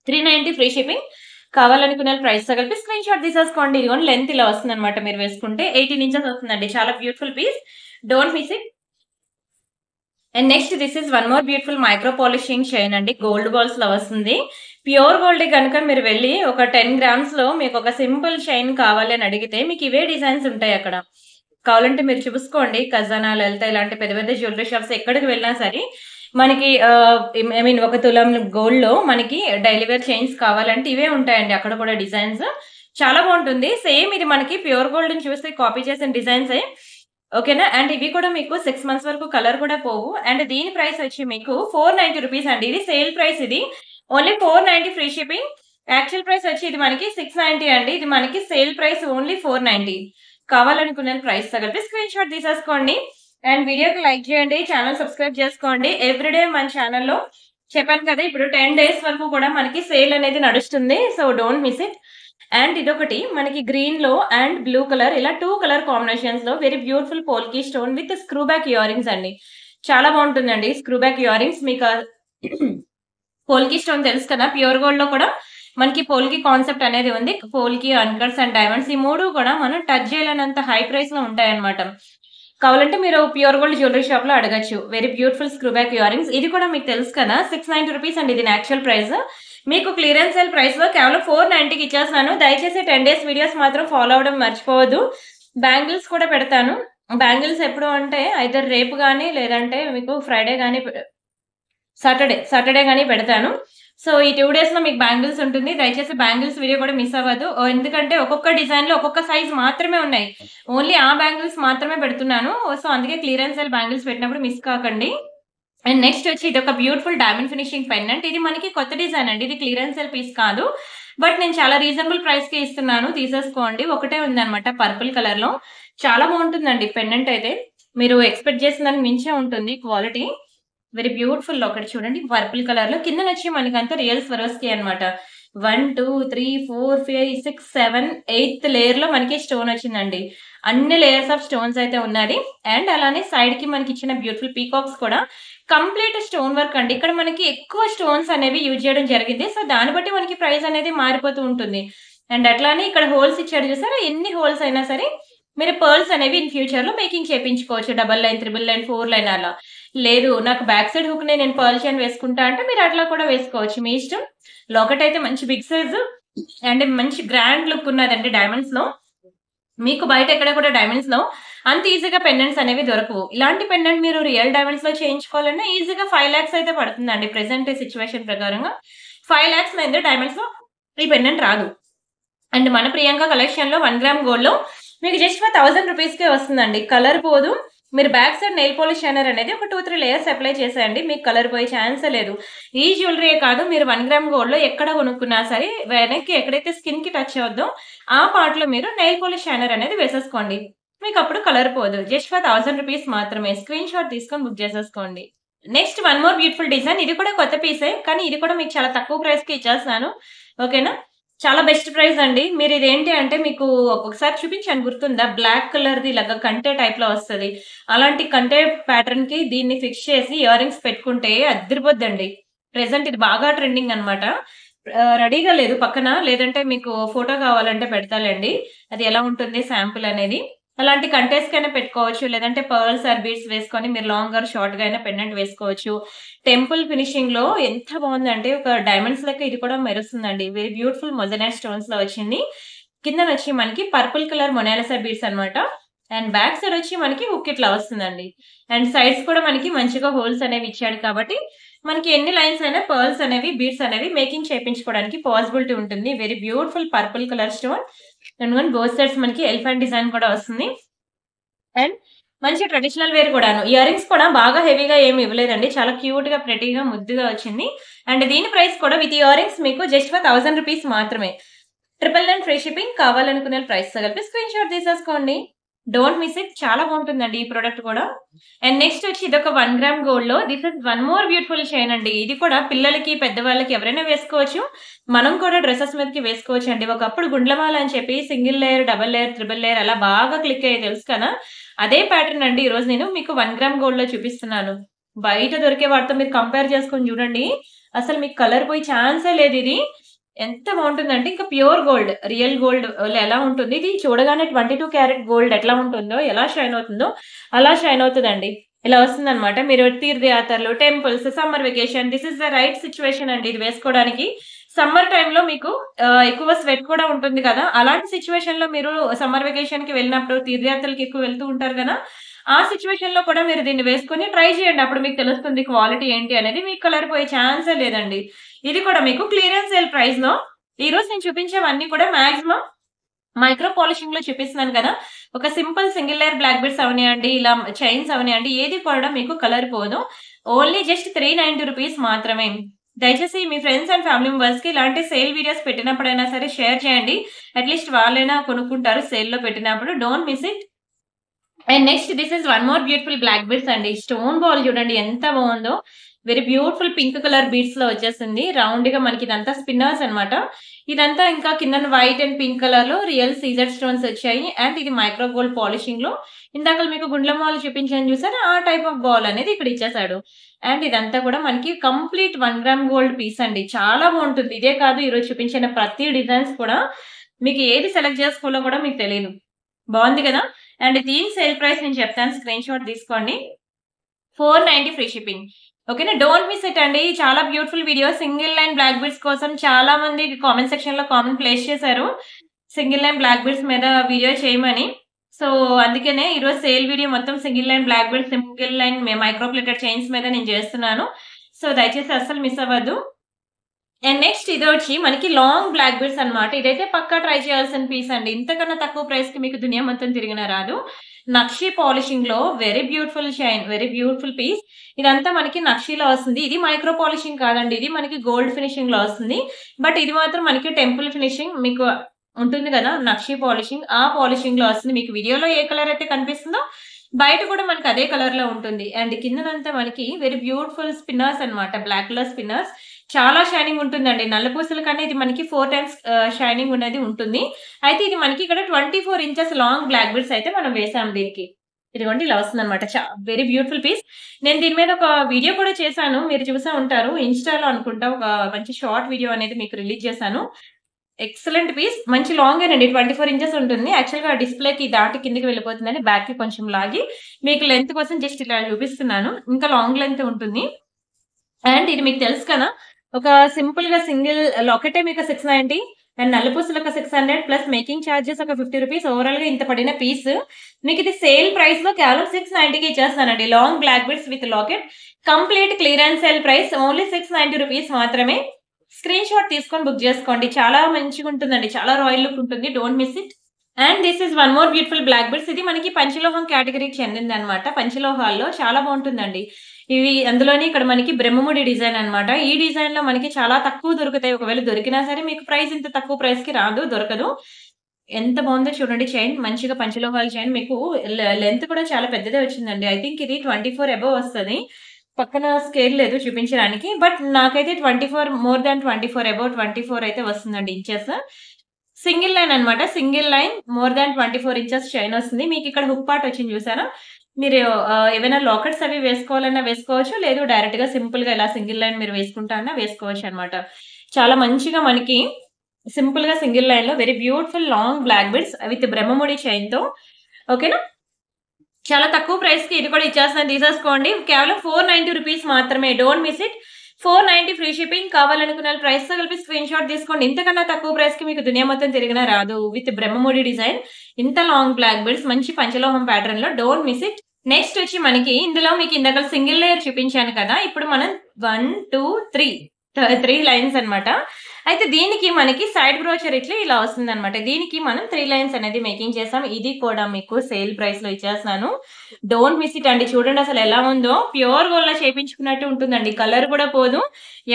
390 ఫ్రీ షిప్పింగ్. కావాలనుకున్న ప్రైస్‌తో కలిపి స్క్రీన్ షాట్ తీసేసుకోండి. ఇదిగోండి లెంత్ ఇలా వస్తుందన్నమాట మీరు వేసుకుంటే. 18 ఇంచెస్ వస్తుందండి. చాలా beautiful piece. Don't miss it. And next this is one more beautiful micro polishing chain అండి. గోల్డ్ బాల్స్‌లో వస్తుంది. ప్యూర్ గోల్డే గనుక మీరు వెళ్లి ఒక 10 గ్రామ్స్‌లో మీకు ఒక సింపుల్ చైన్ కావాలి అని అడిగితే మీకు ఇవే డిజైన్స్ ఉంటాయి అక్కడ. కావాలంటే మీరు చూసుకోండి. ఖజానా, లలిత ఇలాంటి పెద్ద పెద్ద జ్యువెల్లరీ షాప్స్ ఎక్కడికి వెళ్ళినా సరే మనకి ఐ మీన్ ఒక తులం గోల్డ్‌లో మనకి డైలీ వేర్ చైన్స్ కావాలంటే ఇవే ఉంటాయండి. అక్కడ కూడా డిజైన్స్ చాలా బావుంటుంది. సేమ్ ఇది మనకి ప్యూర్ గోల్డ్‌ని చూస్తే కాపీ చేసిన డిజైన్సే. ఓకేనా? అండ్ ఇవి కూడా మీకు 6 మంత్స్ వరకు కలర్ కూడా పోవు. అండ్ దీని ప్రైస్ వచ్చి మీకు 490 రూపీస్ అండి. ఇది సేల్ ప్రైస్ ఇది. Only 490 free shipping. Actual price వచ్చి ఇది మనకి 690 అండి. ఇది మనకి సేల్ ప్రైస్ ఓన్లీ 490. కావాలనుకున్న ప్రైస్‌తో కలిపి స్క్రీన్ షాట్ తీసేసుకోండి. అండ్ వీడియోకి లైక్ చేయండి. ఛానెల్ సబ్స్క్రైబ్ చేసుకోండి. ఎవ్రీడే మన ఛానెల్‌లో చెప్పాను కదా! ఇప్పుడు 10 డేస్ వరకు కూడా మనకి సేల్ అనేది నడుస్తుంది. So, don't miss it. And ఇదొకటి మనకి గ్రీన్‌లో అండ్ బ్లూ కలర్ ఇలా 2 కలర్ కాంబినేషన్స్‌లో very beautiful polki stone with screw back earrings అండి. చాలా బావుంటుందండి. స్క్రూ బ్యాక్ ఇయర్ రింగ్స్ మీకు పోల్కి స్టోన్ తెలుసు కదా! ప్యూర్ గోల్డ్‌లో కూడా మనకి పోల్కి కాన్సెప్ట్ అనేది ఉంది. పోల్కి, అన్కట్స్ అండ్ డైమండ్స్ ఈ 3 కూడా మనం టచ్ చేయలేనంత హై ప్రైస్‌లో ఉంటాయన్నమాట. కావాలంటే మీరు ప్యూర్ గోల్డ్ జ్యువెలరీ షాప్‌లో అడగొచ్చు. Very beautiful screw back ear rings. ఇది కూడా మీకు తెలుసు కదా! 690 రూపీస్ అండి దీని యాక్చువల్ ప్రైస్. మీకు క్లియరెన్స్ సేల్ ప్రైస్‌లో కేవలం 490కి ఇచ్చేస్తున్నాను. దయచేసి 10 డేస్ వీడియోస్ మాత్రం ఫాలో అవ్వడం మర్చిపోవద్దు. బ్యాంగిల్స్ కూడా పెడతాను. బ్యాంగిల్స్ ఎప్పుడు అంటే ఐదర్ రేపు గాని లేదంటే మీకు ఫ్రైడే గాని సాటర్డే గాని పెడతాను. సో, ఈ 2 డేస్‌లో మీకు బ్యాంగిల్స్ ఉంటుంది. దయచేసి బ్యాంగిల్స్ వీడియో కూడా మిస్ అవ్వద్దు. ఎందుకంటే ఒక్కొక్క డిజైన్‌లో ఒక్కొక్క సైజ్ మాత్రమే ఉన్నాయి. ఓన్లీ ఆ బ్యాంగిల్స్ మాత్రమే పెడుతున్నాను. సో, అందుకే క్లియరెన్స్ సేల్ బ్యాంగిల్స్ పెట్టినప్పుడు మిస్ కాకండి. అండ్ నెక్స్ట్ వచ్చి ఇదొక బ్యూటిఫుల్ డైమండ్ ఫినిషింగ్ పెండెంట్. ఇది మనకి కొత్త డిజైన్ అండి. ఇది క్లియరెన్స్ సేల్ పీస్ కాదు. బట్ నేను చాలా రీజనబుల్ ప్రైస్‌కే ఇస్తున్నాను. తీసేసుకోండి. ఒకటే ఉందన్నమాట పర్పుల్ కలర్‌లో. చాలా బావుంటుందండి పెండెంట్ అయితే. మీరు ఎక్స్‌పెక్ట్ చేసిన దానికి మించే ఉంటుంది క్వాలిటీ. వెరీ బ్యూటిఫుల్ ఒకటి చూడండి పర్పుల్ కలర్‌లో. కిందనొచ్చి మనకంతా రియల్ స్వరోస్కి అన్నమాట. 1, 2, 3, 4, 5, 6, 7, 8థ్ లేయర్‌లో మనకి స్టోన్ వచ్చిందండి. అన్ని లేయర్స్ ఆఫ్ స్టోన్స్ అయితే ఉన్నది. అండ్ అలానే సైడ్‌కి మనకిచ్చిన బ్యూటిఫుల్ పీకాక్స్ కూడా కంప్లీట్ స్టోన్ వర్క్ అండి. ఇక్కడ మనకి ఎక్కువ స్టోన్స్ అనేవి యూజ్ చేయడం జరిగింది. సో, దాన్ని బట్టి మనకి ప్రైస్ అనేది మారిపోతూ ఉంటుంది. అండ్ అట్లానే ఇక్కడ హోల్స్ ఇచ్చాడు చూసారా? ఎన్ని హోల్స్ అయినా సరే మీరు పర్ల్స్ అనేవి ఇన్ ఫ్యూచర్‌లో మేకింగ్ చేపించుకోవచ్చు. Double line, triple line, 4 line అలా. లేదు నాకు బ్యాక్ సైడ్ హుక్‌నే నేను పర్ల్ చైన్ వేసుకుంటా అంటే మీరు అట్లా కూడా వేసుకోవచ్చు. మీ ఇష్టం. లాకెట్ అయితే మంచి బిగ్ సైజు అండ్ మంచి గ్రాండ్ లుక్ ఉన్నదండి డైమండ్స్‌లో. మీకు బయట ఎక్కడ కూడా డైమండ్స్‌లో అంత ఈజీగా పెండెంట్స్ అనేవి దొరకవు. ఇలాంటి పెండెంట్ మీరు రియల్ డైమండ్స్‌లో చేయించుకోవాలన్నా ఈజీగా 5 లాక్స్ అయితే పడుతుందండి. ప్రెజెంట్ సిట్యుయేషన్ ప్రకారంగా 5 లాక్స్ మీద డైమండ్స్‌లో ఈ పెండెంట్ రాదు. అండ్ మన ప్రియాంక కలెక్షన్‌లో 1 గ్రామ్ గోల్డ్‌లో మీకు జస్ట్ ఫర్ 1000 రూపీస్‌కే వస్తుందండి. కలర్ పోదు. మీరు back side nail polish shiner అనేది ఒక 2, 3 లేయర్స్ అప్లై చేసేయండి. మీకు కలర్ పోయే ఛాన్సే లేదు. ఈ జ్యువెలరీయే కాదు మీరు 1 గ్రామ్ గోల్డ్‌లో ఎక్కడ కొనుక్కున్నా సరే వెనక్కి ఎక్కడైతే స్కిన్‌కి టచ్ అవుద్దో ఆ పార్ట్‌లో మీరు నెయిల్ పాలిష్ షైనర్ అనేది వేసేసుకోండి. మీకప్పుడు కలర్ పోదు. జస్ట్ ఫర్ 1000 రూపీస్ మాత్రమే. స్క్రీన్ షాట్ తీసుకొని బుక్ చేసేసుకోండి. Next one more beautiful design. ఇది కూడా కొత్త పీసే. కానీ ఇది కూడా మీకు చాలా తక్కువ ప్రైస్‌కి ఇచ్చేస్తున్నాను. ఓకేనా? చాలా బెస్ట్ ప్రైస్ అండి. మీరిదేంటి అంటే మీకు ఒక్కొక్కసారి చూపించాను గుర్తుందా? బ్లాక్ కలర్‌ది ఇలాగా కంటే టైప్‌లో వస్తది. అలాంటి కంటే ప్యాటర్న్‌కి దీన్ని ఫిక్స్ చేసి ఇయర్ రింగ్స్ పెట్టుకుంటే అద్దిరిపోద్దండి. ప్రెజెంట్ ఇది బాగా ట్రెండింగ్ అన్నమాట. రెడీగా లేదు పక్కన. లేదంటే మీకు ఫోటో కావాలంటే పెడతాలెండి. అది ఎలా ఉంటుంది శాంపుల్ అనేది. అలాంటి కంటెస్‌కైనా పెట్టుకోవచ్చు. లేదంటే పర్ల్స్ ఆర్ బీడ్స్ వేసుకొని మీరు లాంగ్ ఆర్ షార్ట్‌గా అయినా పెండెంట్ వేసుకోవచ్చు. టెంపుల్ ఫినిషింగ్‌లో ఎంత బావుందంటే ఒక డైమండ్స్ లెక్క ఇది కూడా మెరుస్తుందండి. వెరీ బ్యూటిఫుల్ మొజనైట్ స్టోన్స్‌లో వచ్చింది. కిందనొచ్చి మనకి పర్పుల్ కలర్ మొనాలిసా బీడ్స్ అన్నమాట. అండ్ బ్యాక్ సైడ్ వచ్చి మనకి హుక్ ఇట్లా వస్తుందండి. అండ్ సైడ్స్ కూడా మనకి మంచిగా హోల్స్ అనేవి ఇచ్చాడు కాబట్టి మనకి ఎన్ని లైన్స్ అయినా పర్ల్స్ అనేవి, బీడ్స్ అనేవి మేకింగ్ చేపించుకోవడానికి పాసిబిలిటీ ఉంటుంది. Very beautiful purple colour stone. And both sides మనకి ఎలిఫెంట్ డిజైన్ కూడా వస్తుంది. అండ్ మంచి ట్రెడిషనల్ వేర్ కూడాను. ఇయర్ రింగ్స్ కూడా బాగా హెవీగా ఏమి ఇవ్వలేదండి. చాలా క్యూట్‌గా, ప్రెటీగా, ముద్దుగా వచ్చింది. అండ్ దీని ప్రైస్ కూడా విత్ ఇయర్ రింగ్స్ మీకు జస్ట్ ఫర్ 1000 రూపీస్ మాత్రమే. 999 ఫ్రీ షిప్పింగ్. కావాలనుకునే ప్రైస్‌తో కలిపి స్క్రీన్ షాట్ తీసేసుకోండి. Don't miss it. చాలా బాగుంటుందండి ఈ ప్రొడక్ట్ కూడా. అండ్ నెక్స్ట్ వచ్చి ఇదొక 1 గ్రామ్ గోల్డ్‌లో this is one more beautiful chain అండి. ఇది కూడా పిల్లలకి, పెద్దవాళ్ళకి ఎవరైనా వేసుకోవచ్చు. మనం కూడా డ్రెసెస్ మీదకి వేసుకోవచ్చండి. ఒకప్పుడు గుండ్లమాల అని చెప్పి single layer, double layer, triple layer అలా బాగా క్లిక్ అయ్యాయి తెలుసు కదా! అదే ప్యాటర్న్ అండి ఈరోజు నేను మీకు 1 గ్రామ్ గోల్డ్‌లో చూపిస్తున్నాను. బయట దొరికే వాటితో మీరు కంపేర్ చేసుకొని చూడండి. అసలు మీకు కలర్ పోయే ఛాన్సే లేదిది. ఎంత బావుంటుందంటే ఇంకా ప్యూర్ గోల్డ్, రియల్ గోల్డ్ ఎలా ఉంటుంది. ఇది చూడగానే 22 క్యారెట్ గోల్డ్ ఎట్లా ఉంటుందో, ఎలా షైన్ అవుతుందో అలా షైన్ అవుతదండి. ఇలా వస్తుందన్నమాట. మీరు తీర్థయాత్రలు, temples, summer vacation this is the right situation అండి ఇది వేసుకోవడానికి. సమ్మర్ టైమ్‌లో మీకు ఎక్కువ స్వెట్ కూడా ఉంటుంది కదా! అలాంటి సిట్యుయేషన్‌లో మీరు సమ్మర్ వెకేషన్‌కి వెళ్ళినప్పుడు తీర్థయాత్రలకి ఎక్కువ వెళ్తూ ఉంటారు గదా! ఆ సిట్యుయేషన్‌లో కూడా మీరు దీన్ని వేసుకొని ట్రై చేయండి. అప్పుడు మీకు తెలుస్తుంది క్వాలిటీ ఏంటి అనేది. మీకు కలర్ పోయే ఛాన్సే లేదండి. ఇది కూడా మీకు క్లియరెన్స్ సేల్ ప్రైస్‌లో ఈరోజు నేను చూపించేవన్నీ కూడా మాక్సిమం మైక్రో పాలిషింగ్‌లో చూపిస్తున్నాను కదా! ఒక simple single layer black beads అవనియండి, ఇలా చైన్స్ అవనియండి, ఏది కూడా మీకు కలర్ పోదు. ఓన్లీ జస్ట్ 390 రూపీస్ మాత్రమే. దయచేసి మీ ఫ్రెండ్స్ అండ్ ఫ్యామిలీ మెంబర్స్‌కి ఇలాంటి సేల్ వీడియోస్ పెట్టినప్పుడైనా సరే షేర్ చేయండి. అట్‌లీస్ట్ వాళ్ళైనా కొనుక్కుంటారు సేల్‌లో పెట్టినప్పుడు. Don't miss it. And next this is one more beautiful black beads అండి. స్టోన్ బాల్ చూడండి ఎంత బాగుందో. Very beautiful pink colour beads లో వచ్చేసింది. రౌండ్ గా మనకి ఇదంతా స్పిన్నర్స్ అన్నమాట. ఇదంతా ఇంకా కింద వైట్ అండ్ పింక్ కలర్ లో రియల్ సీజర్ స్టోన్స్ వచ్చాయి. అండ్ ఇది మైక్రో గోల్డ్ పాలిషింగ్ లో ఇందాక మీకు గుండ్ల మాల్ చూపించాను చూసారా, ఆ టైప్ ఆఫ్ బాల్ అనేది ఇక్కడ ఇచ్చేసాడు. అండ్ ఇదంతా కూడా మనకి కంప్లీట్ 1 గ్రామ్ గోల్డ్ పీస్ అండి. చాలా బాగుంటుంది. ఇదే కాదు, ఈ రోజు చూపించిన ప్రతి డిజైన్స్ కూడా మీకు ఏది సెలెక్ట్ చేసుకోవాలో కూడా మీకు తెలియదు. బాగుంది కదా. అండ్ దీని సేల్ ప్రైస్ నేను చెప్తాను, స్క్రీన్ షాట్ తీసుకోండి. 490 ఫ్రీ షిప్పింగ్. ఓకేనా. డోంట్ మిస్ ఇట్ అండి. చాలా beautiful video. Single line black beads కోసం చాలా మంది కామెంట్ సెక్షన్ లో కామెంట్ ప్లేస్ చేశారు, సింగిల్ లైన్ బ్లాక్ బీడ్స్ మీద వీడియో చేయమని. సో అందుకనే ఈరోజు సేల్ వీడియో మొత్తం single line black beads, single line micro plated chains మీద నేను చేస్తున్నాను. సో దయచేసి అస్సలు మిస్ అవ్వద్దు. అండ్ నెక్స్ట్ ఇది వచ్చి మనకి లాంగ్ బ్లాక్ బీడ్స్ అన్నమాట. ఇదైతే పక్కా ట్రై చేయాల్సిన పీస్ అండి. ఇంతకన్నా తక్కువ ప్రైస్ కి మీకు దునియా మొత్తం తిరిగిన రాదు. నక్షి పాలిషింగ్ లో very beautiful shine, very beautiful piece. ఇదంతా మనకి నక్షిలో వస్తుంది. ఇది మైక్రో పాలిషింగ్ కాదండి, ఇది మనకి గోల్డ్ ఫినిషింగ్ లో వస్తుంది. బట్ ఇది మాత్రం మనకి టెంపుల్ ఫినిషింగ్ మీకు ఉంటుంది కదా, నక్షి పాలిషింగ్, ఆ పాలిషింగ్ లో వస్తుంది. మీకు వీడియోలో ఏ కలర్ అయితే కనిపిస్తుందో బయట కూడా మనకి అదే కలర్ లో ఉంటుంది. అండ్ కిందనంతా మనకి వెరీ బ్యూటిఫుల్ స్పిన్నర్స్ అన్నమాట, బ్లాక్ కలర్ స్పిన్నర్స్. చాలా షైనింగ్ ఉంటుందండి. నల్ల పూసల కన్నా ఇది మనకి 4 టైమ్స్ షైనింగ్ అనేది ఉంటుంది. అయితే ఇది మనకి ఇక్కడ 24 ఇంచెస్ లాంగ్ బ్లాక్ బీడ్స్ అయితే మనం వేసాం దీనికి. ఇదిగోండి ఇలా వస్తుంది అనమాట. Very beautiful piece. నేను దీని మీద ఒక వీడియో కూడా చేశాను, మీరు చూసే ఉంటారు. ఇన్స్టాలో అనుకుంటా ఒక మంచి షార్ట్ వీడియో అనేది మీకు రిలీజ్ చేశాను. Excellent piece. మంచి లాంగ్ అండి, 24 ఇంచెస్ ఉంటుంది. యాక్చువల్ గా డిస్ప్లేకి దాటి కిందకి వెళ్ళిపోతుందని బ్యాక్ కి కొంచెం లాగి మీకు లెంత్ కోసం జస్ట్ ఇలా చూపిస్తున్నాను. ఇంకా లాంగ్ లెంత్ ఉంటుంది. అండ్ ఇది మీకు తెలుసు కదా, ఒక సింపుల్ గా సింగిల్ లాకెటే మీకు 690 అండ్ నల్లపూసలు ఒక 600 ప్లస్ మేకింగ్ చార్జెస్ ఒక 50 రూపీస్. ఓవరాల్ గా ఇంత పడిన పీస్ మీకు ఇది సేల్ ప్రైస్ లో కేవలం 690కి ఇచ్చేస్తానండి. Long black beads with locket, complete clearance sale price only 690 rupees మాత్రమే. స్క్రీన్ షాట్ తీసుకొని బుక్ చేసుకోండి. చాలా మంచిగా ఉంటుందండి, చాలా రాయల్ లుక్ ఉంటుంది. Don't miss it. And this is one more beautiful black beads. ఇది మనకి పంచలోహం కేటగిరీకి చెందింది అనమాట. పంచలోహాల్లో చాలా బాగుంటుందండి ఇవి. అందులోని ఇక్కడ మనకి బ్రహ్మముడి డిజైన్ అన్నమాట. ఈ డిజైన్ లో మనకి చాలా తక్కువ దొరుకుతాయి. ఒకవేళ దొరికినా సరే మీకు ప్రైస్ ఇంత తక్కువ ప్రైస్ కి రాదు, దొరకదు. ఎంత బాగుందో చూడండి చైన్. మంచిగా పంచలోహాల చైన్. మీకు లెంత్ కూడా చాలా పెద్దదే వచ్చిందండి. ఐ థింక్ ఇది 24 అబవ్ వస్తుంది. పక్కన స్కేల్ లేదు చూపించడానికి, బట్ నాకైతే 24 మోర్ దాన్ 24 అబౌవ్ 24 అయితే వస్తుందండి ఇంచెస్. సింగిల్ లైన్ అన్నమాట. Single line more than 24 inches chain వస్తుంది. మీకు ఇక్కడ హుక్ పార్ట్ వచ్చింది చూసారా. మీరు ఏవైనా లాకెట్స్ అవి వేసుకోవాలన్నా వేసుకోవచ్చు, లేదు డైరెక్ట్ గా సింపుల్ గా ఇలా సింగిల్ లైన్ మీరు వేసుకుంటా అన్నా వేసుకోవచ్చు అనమాట. చాలా మంచిగా మనకి సింపుల్ గా సింగిల్ లైన్ లో very beautiful long black beads with బ్రహ్మముడి చైన్ తో. ఓకేనా. చాలా తక్కువ ప్రైస్ కి ఇది కూడా ఇచ్చేస్తాను, తీసేసుకోండి. కేవలం 490 రూపీస్ మాత్రమే. Don't miss it. 490 free shipping. కావాలనుకున్న ప్రైస్ తో కలిపి స్క్రీన్ షాట్ తీసుకోండి. ఇంతకన్నా తక్కువ ప్రైస్ కి మీకు దునియా మొత్తం తిరిగినా రాదు. విత్ బ్రహ్మముడి డిజైన్, ఇంత లాంగ్ బ్లాక్ బీడ్స్, మంచి పంచలోహం ప్యాటర్న్ లో. Don't miss it. నెక్స్ట్ వచ్చి మనకి ఇందులో మీకు ఇందాక సింగిల్ లేయర్ చూపించాను కదా, ఇప్పుడు మనం 1 2 3 లైన్స్ అన్నమాట. అయితే దీనికి మనకి సైడ్ బ్రోచర్ ఇట్లా ఇలా వస్తుంది అనమాట. దీనికి మనం 3 లైన్స్ అనేది మేకింగ్ చేసాం. ఇది కూడా మీకు సేల్ ప్రైస్ లో ఇచ్చేస్తాను. డోంట్ మిస్ ఇట్ అండి. చూడండి అసలు ఎలా ఉందో. ప్యూర్ గోల్డ్ లో చేయించుకున్నట్టు ఉంటుందండి. కలర్ కూడా పోదు.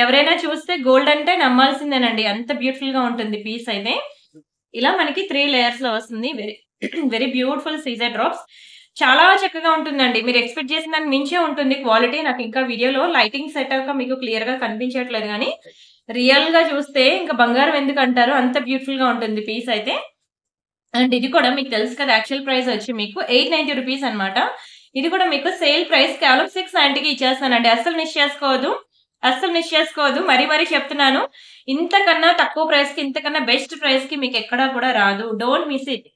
ఎవరైనా చూస్తే గోల్డ్ అంటే నమ్మాల్సిందేనండి, అంత బ్యూటిఫుల్ గా ఉంటుంది పీస్ అయితే. ఇలా మనకి 3 లేయర్స్ లో వస్తుంది. Very very beautiful Caesar drops. చాలా చక్కగా ఉంటుందండి. మీరు ఎక్స్పెక్ట్ చేసిన దానికి మించే ఉంటుంది క్వాలిటీ. నాకు ఇంకా వీడియోలో లైటింగ్ సెట్ అవ్వక మీకు క్లియర్ గా కనిపించట్లేదు, కానీ రియల్ గా చూస్తే ఇంకా బంగారం ఎందుకు అంటారు, అంత బ్యూటిఫుల్ గా ఉంటుంది పీస్ అయితే. అండ్ ఇది కూడా మీకు తెలుసు కదా, యాక్చువల్ ప్రైస్ వచ్చి మీకు 890 రూపీస్ అనమాట. ఇది కూడా మీకు సేల్ ప్రైస్ కేవలం 690కి ఇచ్చేస్తానండి. అస్సలు మిస్ చేసుకోవద్దు, అస్సలు మిస్ చేసుకోవద్దు. మరీ చెప్తున్నాను, ఇంతకన్నా తక్కువ ప్రైస్ కి, ఇంతకన్నా బెస్ట్ ప్రైస్ కి మీకు ఎక్కడా కూడా రాదు. Don't miss it.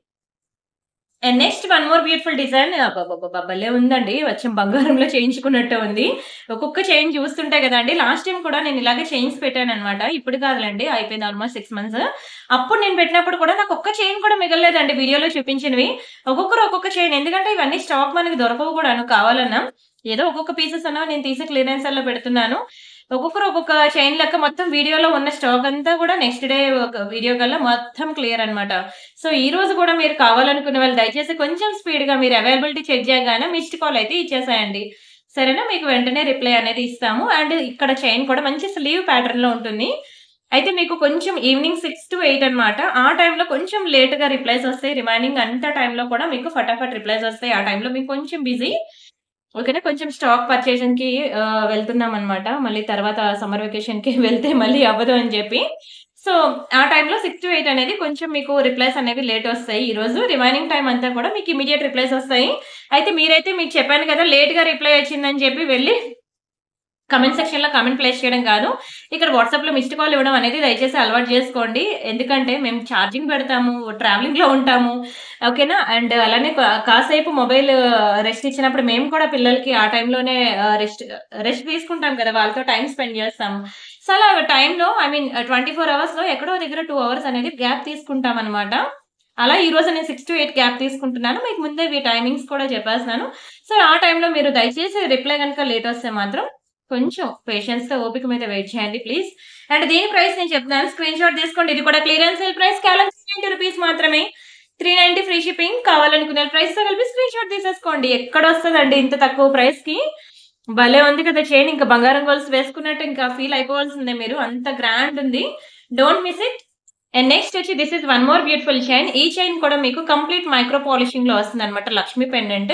And next one more beautiful design. భలే ఉందండి, వచ్చి బంగారంలో చేయించుకున్నట్టు ఉంది. ఒక్కొక్క చైన్ చూస్తుంటే కదండి. లాస్ట్ టైం కూడా నేను ఇలాగే చైన్స్ పెట్టాను అనమాట. ఇప్పుడు కాదులండి, అయిపోయింది ఆల్మోస్ట్ 6 months. అప్పుడు నేను పెట్టినప్పుడు కూడా నాకు ఒక్క చైన్ కూడా మిగలలేదండి వీడియోలో చూపించినవి. ఒక్కొక్కరు ఒక్కొక్క చైన్, ఎందుకంటే ఇవన్నీ స్టాక్ మనకి దొరకవు కూడాను. కావాలన్నా ఏదో ఒక్కొక్క పీసెస్ అన్నా నేను తీసి క్లియరెన్స్ లో పెడుతున్నాను. ఒక్కొక్కరు ఒక్కొక్క చైన్ లెక్క మొత్తం వీడియోలో ఉన్న స్టాక్ అంతా కూడా నెక్స్ట్ డే ఒక వీడియో కల్లా మొత్తం క్లియర్ అన్నమాట. సో ఈ రోజు కూడా మీరు కావాలనుకునే వాళ్ళు దయచేసి కొంచెం స్పీడ్‌గా మీరు అవైలబిలిటీ చెక్ చేయగానే మిస్డ్ కాల్ అయితే ఇచ్చేసేయండి. సరేనా? మీకు వెంటనే రిప్లై అనేది ఇస్తాము. అండ్ ఇక్కడ చైన్ కూడా మంచి స్లీవ్ ప్యాటర్న్‌లో ఉంటుంది. అయితే మీకు కొంచెం ఈవినింగ్ 6-8 అన్నమాట. ఆ టైంలో కొంచెం లేట్‌గా రిప్లైస్ వస్తాయి. రిమైనింగ్ అంతా టైంలో కూడా మీకు ఫటాఫట్ రిప్లైస్ వస్తాయి. ఆ టైంలో మీకు కొంచెం బిజీ. ఓకేనా. కొంచెం స్టాక్ పర్చేజింగ్‌కి వెళ్తున్నామనమాట. మళ్ళీ తర్వాత సమ్మర్ వెకేషన్‌కి వెళ్తే మళ్ళీ అవ్వదు అని జెప్పి. సో, ఆ టైంలో 6-8 అనేది కొంచెం మీకు రిప్లైస్ అనేవి లేట్ ఒస్తాయి ఈరోజు. రిమైనింగ్ టైమ్ అంతా కూడా మీకు ఇమ్మీడియేట్ రిప్లైస్ ఒస్తాయి. అయితే మీరైతే మీకు చెప్పాను కదా! లేట్‌గా రిప్లై వచ్చిందని జెప్పి వెళ్లి కామెంట్ సెక్షన్‌లో కామెంట్ ప్లేస్ చేయడం కాదు. ఇక్కడ వాట్సాప్‌లో మిస్డ్ కాల్ ఇవ్వడం అనేది దయచేసి అలవాటు చేసుకోండి. ఎందుకంటే మేము ఛార్జింగ్ పెడతాము, ట్రావెలింగ్‌లో ఉంటాము. ఓకేనా. అండ్ అలానే కాసేపు మొబైల్ రెస్ట్ ఇచ్చినప్పుడు మేము కూడా పిల్లలకి ఆ టైంలోనే రెస్ట్ తీసుకుంటాం కదా! వాళ్ళతో టైమ్ స్పెండ్ చేస్తాము. సో, అలా టైంలో 24 అవర్స్‌లో ఎక్కడో దగ్గర 2 అవర్స్ అనేది గ్యాప్ తీసుకుంటామనమాట. అలా ఈరోజు నేను 6-8 గ్యాప్ తీసుకుంటున్నాను. మీకు ముందే టైమింగ్స్ కూడా చెప్పేస్తున్నాను. సో, ఆ టైంలో మీరు దయచేసి రిప్లై గనుక లేట్ వస్తే మాత్రం కొంచెం పేషెన్స్‌తో ఓపిక మీద వెయిట్ చేయండి ప్లీజ్. అండ్ దీని ప్రైస్ నేను చెప్తున్నాను. స్క్రీన్‌షాట్ తీసుకోండి. ఇది కూడా క్లియరెన్స్ సేల్ ప్రైస్ కేవలం ₹390 మాత్రమే. 390 ఫ్రీ షిప్పింగ్. కావాలనుకునే ప్రైస్‌తో కలిపి స్క్రీన్‌షాట్ తీసేసుకోండి. ఎక్కడొస్తదండి ఇంత తక్కువ ప్రైస్‌కి. భలే ఉంది కదా చైన్. ఇంకా బంగారం గొలుసు వేసుకున్నట్టు ఇంకా ఫీల్ అయిపోవాల్సిందే మీరు. అంత గ్రాండ్ ఉంది. Don't miss it. And next వచ్చి this is one more beautiful chain. ఈ చైన్ కూడా మీకు కంప్లీట్ మైక్రో పాలిషింగ్‌లో వస్తుందన్నమాట. లక్ష్మీ పెండెంట్.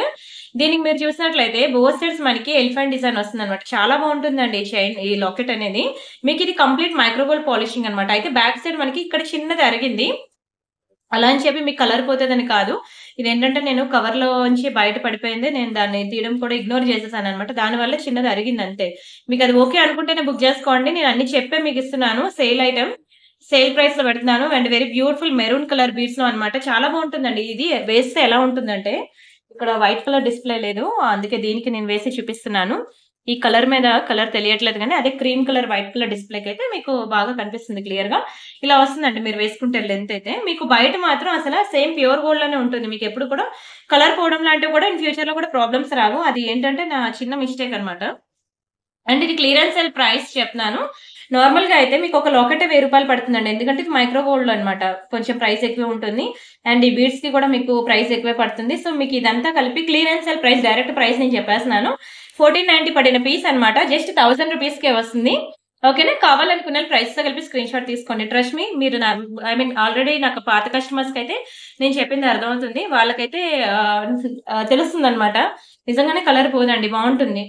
దీనికి మీరు చూసినట్లయితే బోత్ సైడ్స్ మనకి ఎలిఫెంట్ డిజైన్ వస్తుందన్నమాట. చాలా బాగుంటుందండి ఈ చైన్, ఈ లాకెట్ అనేది. మీకు ఇది కంప్లీట్ మైక్రో గోల్డ్ పాలిషింగ్ అన్నమాట. అయితే బ్యాక్ సైడ్ మనకి ఇక్కడ చిన్నది అరిగింది. అలా అని చెప్పి మీకు కలర్ పోతదని కాదు. ఇదేంటంటే నేను కవర్‌లోంచి బయట పడిపోయింది. నేను దాన్ని తీయడం కూడా ఇగ్నోర్ చేసేసానన్నమాట. దానివల్ల చిన్నది అరిగిందంతే. మీకది ఓకే అనుకుంటేనే బుక్ చేసుకోండి. నేను అన్ని చెప్పే మీకిస్తున్నాను. Sale item. సేల్ ప్రైస్‌లో పెడుతున్నాను. And very beautiful maroon colour బీడ్స్‌లో అన్నమాట. చాలా బాగుంటుందండి. ఇది వేస్తే ఎలా ఉంటుందంటే, ఇక్కడ వైట్ కలర్ డిస్‌ప్లే లేదు. అందుకే దీనికి నేను వేసి చూపిస్తున్నాను. ఈ కలర్ మీద కలర్ తెలియట్లేదు గానీ, అదే క్రీమ్ కలర్, వైట్ కలర్ డిస్‌ప్లేకైతే మీకు బాగా కనిపిస్తుంది క్లియర్‌గా. ఇలా వస్తుందండి మీరు వేసుకుంటే లెంత్ అయితే. మీకు బయట మాత్రం అసల సేమ్ ప్యూర్ గోల్డ్‌లోనే ఉంటుంది. మీకెప్పుడు కూడా కలర్ పోవడం లాంటివి కూడా ఇన్ ఫ్యూచర్‌లో కూడా ప్రాబ్లమ్స్ రావు. అది ఏంటంటే నా చిన్న మిస్టేక్ అన్నమాట. అండ్ ఇది క్లియరెన్స్ సేల్ ప్రైస్ చెప్తున్నాను. నార్మల్‌గా అయితే మీకు ఒక లాకెటే ₹1000 పడుతుందండి. ఎందుకంటే ఇది మైక్రో గోల్డ్‌లో అన్నమాట. కొంచెం ప్రైస్ ఎక్కువే ఉంటుంది. అండ్ ఈ బీడ్స్‌కి కూడా మీకు ప్రైస్ ఎక్కువే పడుతుంది. సో, మీకు ఇదంతా కలిపి clearance sale price direct price నేను చెప్పేస్తున్నాను. 1490 పడిన పీస్ అన్నమాట. జస్ట్ ₹1000కే వస్తుంది. ఓకేనా. కావాలనుకున్న ప్రైస్‌తో కలిపి స్క్రీన్‌షాట్ తీసుకోండి. ట్రస్ట్ మీ మీరు ఆల్రెడీ నాకు పాత కస్టమర్స్‌కైతే నేను చెప్పింది అర్థమవుతుంది. వాళ్ళకైతే తెలుస్తుందన్నమాట. నిజంగానే కలర్ పోదండి. బావుంటుంది.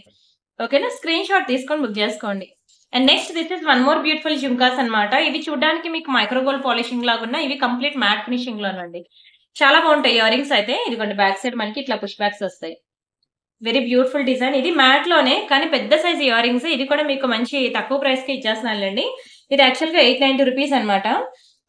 ఓకేనా. స్క్రీన్‌షాట్ తీసుకొని బుక్ చేసుకోండి. And next this is one more beautiful jhumkas అన్నమాట. ఇవి చూడడానికి మీకు మైక్రో గోల్డ్ పాలిషింగ్ లాగున్నా ఇవి కంప్లీట్ మ్యాట్ ఫినిషింగ్‌లోనండి. చాలా బాగుంటాయి ఇయర్ రింగ్స్ అయితే. ఇదిగోండి బ్యాక్ సైడ్ మనకి ఇట్లా పుష్ బ్యాక్స్ వస్తాయి. Very beautiful design. ఇది మ్యాట్‌లోనే కానీ పెద్ద సైజ్ ఇయర్ రింగ్స్. ఇది కూడా మీకు మంచి తక్కువ ప్రైస్‌కి ఇచ్చేస్తున్నానులెండి. ఇది యాక్చువల్‌గా ₹890 అన్నమాట.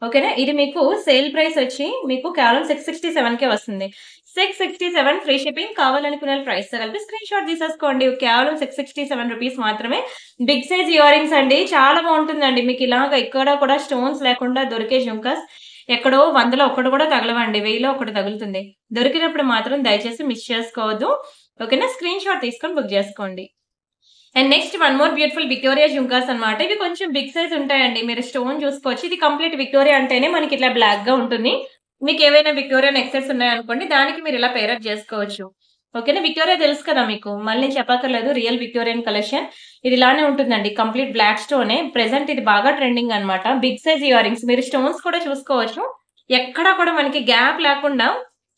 ఓకేనా. ఇది మీకు సేల్ ప్రైస్ వచ్చి మీకు కేవలం 667కే వస్తుంది. 667 ఫ్రీ షిప్పింగ్. కావాలనుకున్న ప్రైస్‌తో కలిపి స్క్రీన్‌షాట్ తీసేసుకోండి. కేవలం ₹667 మాత్రమే. బిగ్ సైజ్ ఇయర్ రింగ్స్ అండి. చాలా బాగుంటుందండి. మీకు ఇలాగ ఎక్కడ కూడా స్టోన్స్ లేకుండా దొరికే జుంకాస్ ఎక్కడో 100లో ఒక్కటి కూడా తగలవండి. 1000లో ఒకటి తగులుతుంది. దొరికినప్పుడు మాత్రం దయచేసి మిస్ చేసుకోవద్దు. ఓకేనా. స్క్రీన్‌షాట్ తీసుకొని బుక్ చేసుకోండి. And next one more beautiful Victoria jhumkas అన్నమాట. ఇవి కొంచెం బిగ్ సైజ్ ఉంటాయండి. మీరు స్టోన్ చూసుకోవచ్చు. ఇది కంప్లీట్ విక్టోరియా అంటేనే మనకి ఇట్లా బ్లాక్‌గా ఉంటుంది. మీకు ఏవైనా విక్టోరియా నెక్ సెట్స్ ఉన్నాయనుకోండి, దానికి మీరు ఇలా పేర్ అప్ చేసుకోవచ్చు. ఓకేనా. విక్టోరియా తెలుసు కదా మీకు. మళ్ళీ చెప్పక్కర్లేదు. Real Victorian collection. ఇది ఇలానే ఉంటుందండి. Complete block స్టోనే. ప్రెజెంట్ ఇది బాగా ట్రెండింగ్ అన్నమాట. Big size earrings. మీరు స్టోన్స్ కూడా చూసుకోవచ్చు. ఎక్కడా కూడా మనకి గ్యాప్ లేకుండా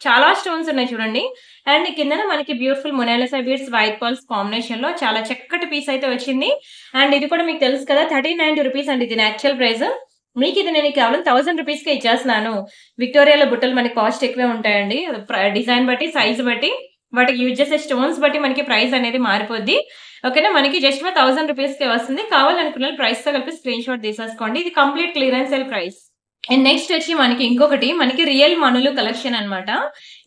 చాలా స్టోన్స్ ఉన్నాయి చూడండి. అండ్ కిందన మనకి beautiful Mona Lisa beads, white pearls కాంబినేషన్‌లో చాలా చక్కటి పీస్ అయితే వచ్చింది. అండ్ ఇది కూడా మీకు తెలుసు కదా ₹1390 అండి దీని యాక్చువల్ ప్రైస్. మీకు ఇది నేను కేవలం ₹1000కే ఇచ్చేస్తున్నాను. విక్టోరియాలో బుట్టలు మనకి కాస్ట్ ఎక్కువే ఉంటాయండి. డిజైన్ బట్టి, సైజ్ బట్టి, వాటికి యూజ్ చేసే స్టోన్స్ బట్టి మనకి ప్రైస్ అనేది మారిపోద్ది. ఓకేనా. మనకి జస్ట్ ₹1000కే వస్తుంది. కావాలనుకున్న ప్రైస్‌తో కలిపి స్క్రీన్‌షాట్ తీసేసుకోండి. ఇది complete clearance sale price. And next వచ్చి మనకి ఇంకొకటి మనకి రియల్ మనులు కలెక్షన్ అన్నమాట.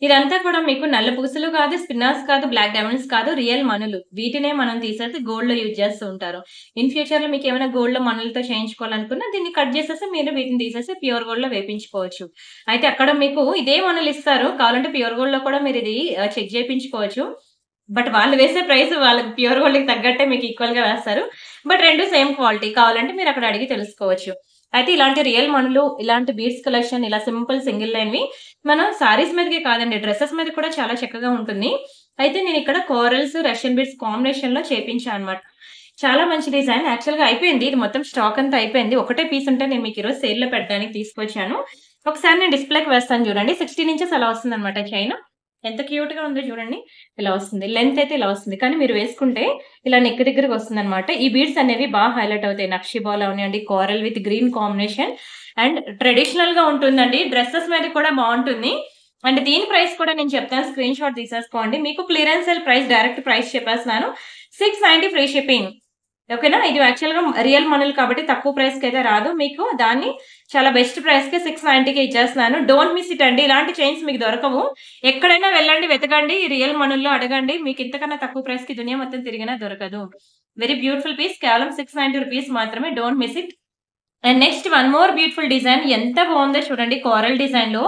ఇదంతా కూడా మీకు నల్ల పూసలు కాదు, స్పిన్నర్స్ కాదు, బ్లాక్ డైమండ్స్ కాదు, రియల్ మనులు. వీటినే మనం తీసేసి గోల్డ్‌లో యూజ్ చేస్తూ ఉంటారు. ఇన్ ఫ్యూచర్‌లో మీకు ఏమైనా గోల్డ్‌లో మనులతో చేయించుకోవాలనుకున్నా దీన్ని కట్ చేసేసి మీరు వీటిని తీసేసి ప్యూర్ గోల్డ్‌లో వేపించుకోవచ్చు. అయితే అక్కడ మీకు ఇదే మనులు ఇస్తారు. కావాలంటే ప్యూర్ గోల్డ్‌లో కూడా మీరు ఇది చెక్ చేపించుకోవచ్చు. బట్ వాళ్ళు వేసే ప్రైస్ వాళ్ళకి ప్యూర్ గోల్డ్‌కి తగ్గట్టే మీకు ఈక్వల్‌గా వేస్తారు. But 2 same quality. కావాలంటే మీరు అక్కడ అడిగి తెలుసుకోవచ్చు. అయితే ఇలాంటి రియల్ మణులు, ఇలాంటి బీడ్స్ కలెక్షన్ ఇలా సింపుల్ సింగిల్ లైన్‌వి మనం సారీస్ మీదకే కాదండి, డ్రెసెస్ మీద కూడా చాలా చక్కగా ఉంటుంది. అయితే నేనిక్కడ కోరల్స్, రష్యన్ బీడ్స్ కాంబినేషన్‌లో చేపించా అన్నమాట. చాలా మంచి డిజైన్. యాక్చువల్‌గా అయిపోయింది. ఇది మొత్తం స్టాక్ అంతా అయిపోయింది. ఒకటే పీస్ ఉంటే నేను మీకు ఈరోజు సేల్‌లో పెట్టడానికి తీసుకొచ్చాను. ఒకసారి నేను డిస్‌ప్లేకి వేస్తాను చూడండి. 16 ఇంచెస్ అలా వస్తుందన్నమాట చైను. ఎంత క్యూట్‌గా ఉందో చూడండి. ఇలా వస్తుంది. లెంత్ అయితే ఇలా వస్తుంది. కానీ మీరు వేసుకుంటే ఇలా నెక్ దగ్గరకి వస్తుందన్నమాట. ఈ బీడ్స్ అనేవి బాగా హైలైట్ అవుతాయి. నక్షి బాల్ అవనియండి, coral with green combination and ట్రెడిషనల్‌గా ఉంటుందండి. డ్రెసెస్ మీద కూడా బావుంటుంది. అండ్ దీని ప్రైస్ కూడా నేను చెప్తాను. స్క్రీన్ షాట్ తీసేసుకోండి. మీకు clearance sale price, direct price చెప్పేస్తున్నాను. 690 ఫ్రీ షిప్పింగ్. ఓకేనా? ఇది యాక్చువల్‌గా రియల్ మనులు కాబట్టి తక్కువ ప్రైస్‌కైతే రాదు. మీకు దాన్ని చాలా బెస్ట్ ప్రైస్‌కి 690కి ఇచ్చేస్తున్నాను. డోంట్ మిస్ ఇట్ అండి. ఇలాంటి చైన్స్ మీకు దొరకవు. ఎక్కడైనా వెళ్ళండి, వెతకండి. రియల్ మనుల్లో అడగండి. మీకు ఇంతకన్నా తక్కువ ప్రైస్‌కి దునియా మొత్తం తిరిగినా దొరకదు. Very beautiful piece. కేవలం 690 రూపీస్ మాత్రమే. Don't miss it. And next one more beautiful design. ఎంత బాగుందో చూడండి. కోరల్ డిజైన్‌లో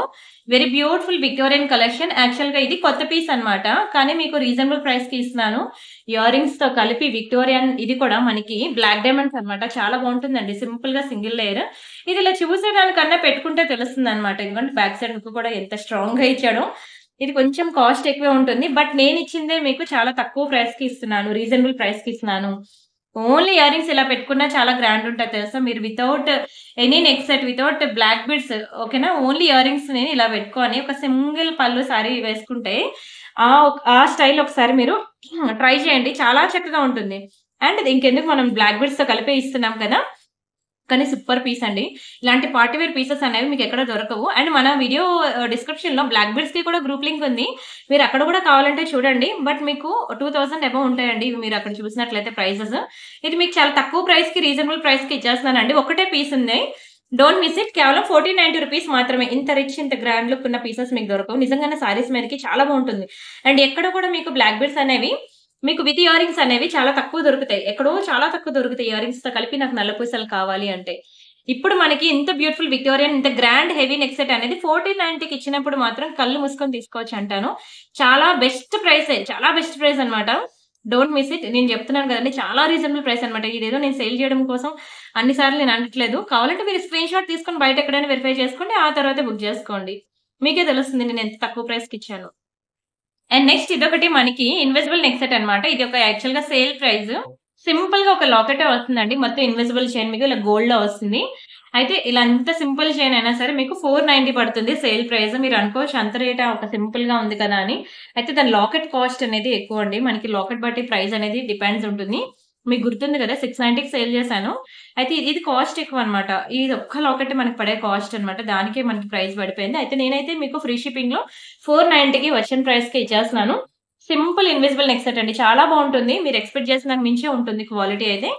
వెరీ బ్యూటిఫుల్ విక్టోరియన్ కలెక్షన్. యాక్చువల్‌గా ఇది కొత్త పీస్ అన్నమాట. కానీ మీకు రీజనబుల్ ప్రైస్‌కి ఇస్తున్నాను. ఇయర్ రింగ్స్‌తో కలిపి విక్టోరియన్, ఇది కూడా మనకి బ్లాక్ డైమండ్స్ అన్నమాట. చాలా బాగుంటుందండి. సింపుల్‌గా సింగిల్ లేయర్. ఇది ఇలా చూసేదానికన్నా పెట్టుకుంటే తెలుస్తుందన్నమాట. ఎందుకంటే బ్యాక్ సైడ్ హుక్ కూడా ఎంత స్ట్రాంగ్‌గా ఇచ్చాడో. ఇది కొంచెం కాస్ట్ ఎక్కువే ఉంటుంది. బట్ నేనిచ్చిందే మీకు చాలా తక్కువ ప్రైస్‌కి ఇస్తున్నాను. రీజనబుల్ ప్రైస్‌కి ఇస్తున్నాను. ఓన్లీ ఇయర్ రింగ్స్ ఇలా పెట్టుకున్నా చాలా గ్రాండ్ ఉంటాయి తెలుసా? మీరు without any neck set, without black beads, ఓకేనా? ఓన్లీ ఇయర్ రింగ్స్‌ని ఇలా పెట్టుకొని ఒక సింగిల్ పళ్ళు సారీ వేసుకుంటే ఆ స్టైల్ ఒకసారి మీరు ట్రై చేయండి. చాలా చక్కగా ఉంటుంది. అండ్ ఇంకెందుకు, మనం బ్లాక్ బీడ్స్‌తో కలిపే ఇస్తున్నాం కదా! కానీ సూపర్ పీస్ అండి. ఇలాంటి పార్టీ వేర్ పీసెస్ అనేవి మీకు ఎక్కడ దొరకవు. అండ్ మన వీడియో డిస్క్రిప్షన్‌లో బ్లాక్ బీడ్స్‌కి కూడా గ్రూప్ లింక్ ఉంది. మీరు అక్కడ కూడా కావాలంటే చూడండి. బట్ మీకు 2000 అబోవ్ ఉంటాయండి. ఇవి మీరు అక్కడ చూసినట్లయితే ప్రైజెస్. ఇది మీకు చాలా తక్కువ ప్రైస్‌కి, రీజనబుల్ ప్రైస్‌కి ఇచ్చేస్తున్నానండి. ఒకటే పీస్ ఉంది. Don't miss it. కేవలం 1490 రూపీస్ మాత్రమే. ఇంత రిచ్, ఇంత గ్రాండ్ లుక్ ఉన్న పీసెస్ మీకు దొరకవు. నిజంగానే సారీస్ మీదకి చాలా బాగుంటుంది. అండ్ ఎక్కడ కూడా మీకు బ్లాక్ బీడ్స్ అనేవి మీకు విత్ ఇయర్ రింగ్స్ అనేవి చాలా తక్కువ దొరుకుతాయి. ఎక్కడో చాలా తక్కువ దొరుకుతాయి ఇయర్ రింగ్స్‌తో కలిపి నాకు నల్ల పూసలు కావాలి అంటే. ఇప్పుడు మనకి ఇంత బ్యూటిఫుల్ విక్టోరియన్, ఇంత గ్రాండ్ హెవీ నెక్ సెట్ అనేది 1490కి ఇచ్చినప్పుడు మాత్రం కళ్ళు మూసుకొని తీసుకోవచ్చు అంటాను. చాలా బెస్ట్ ప్రైసే. చాలా బెస్ట్ ప్రైస్ అన్నమాట. Don't miss it. నేను చెప్తున్నాను కదండీ, చాలా రీజనబుల్ ప్రైస్ అన్నమాట. ఇదేదో నేను సేల్ చేయడం కోసం అన్ని సార్లు నేను అనట్లేదు. కావాలంటే మీరు స్క్రీన్ షాట్ తీసుకొని బయట ఎక్కడైనా వెరిఫై చేసుకోండి. ఆ తర్వాతే బుక్ చేసుకోండి. మీకే తెలుస్తుంది నేను ఎంత తక్కువ ప్రైస్‌కి ఇచ్చానో. అండ్ నెక్స్ట్ ఇదొకటి మనకి ఇన్విజిబుల్ నెక్ సెట్ అన్నమాట. ఇది ఒక యాక్చువల్‌గా సేల్ ప్రైస్. సింపుల్‌గా ఒక లాకెటే వస్తుందండి. మొత్తం ఇన్విజిబుల్ చైన్ మీకు ఇలా గోల్డ్‌లో వస్తుంది. అయితే ఇలా అంత సింపుల్ చైన్ అయినా సరే మీకు 490 పడుతుంది సేల్ ప్రైస్. మీరు అనుకోవచ్చు అంత రేటా, ఒక సింపుల్‌గా ఉంది కదా అని. అయితే దాని లాకెట్ కాస్ట్ అనేది ఎక్కువండి. మనకి లాకెట్ బట్టి ప్రైస్ అనేది డిపెండ్స్ ఉంటుంది. మీకు గుర్తుంది కదా, 690కి సేల్ చేశాను. అయితే ఇది కాస్ట్ ఎక్కువన్నమాట. ఇది ఒక్క లాకెట్ మనకి పడే కాస్ట్ అన్నమాట. దానికే మనకి ప్రైస్ పడిపోయింది. అయితే నేనైతే మీకు ఫ్రీ షిప్పింగ్‌లో 490కి వచ్చిన ప్రైస్‌కే ఇచ్చేస్తున్నాను. సింపుల్ ఇన్విజిబుల్ నెక్ సెట్ అండి. చాలా బాగుంటుంది. మీరు ఎక్స్‌పెక్ట్ చేసినంత మించే ఉంటుంది క్వాలిటీ అయితే.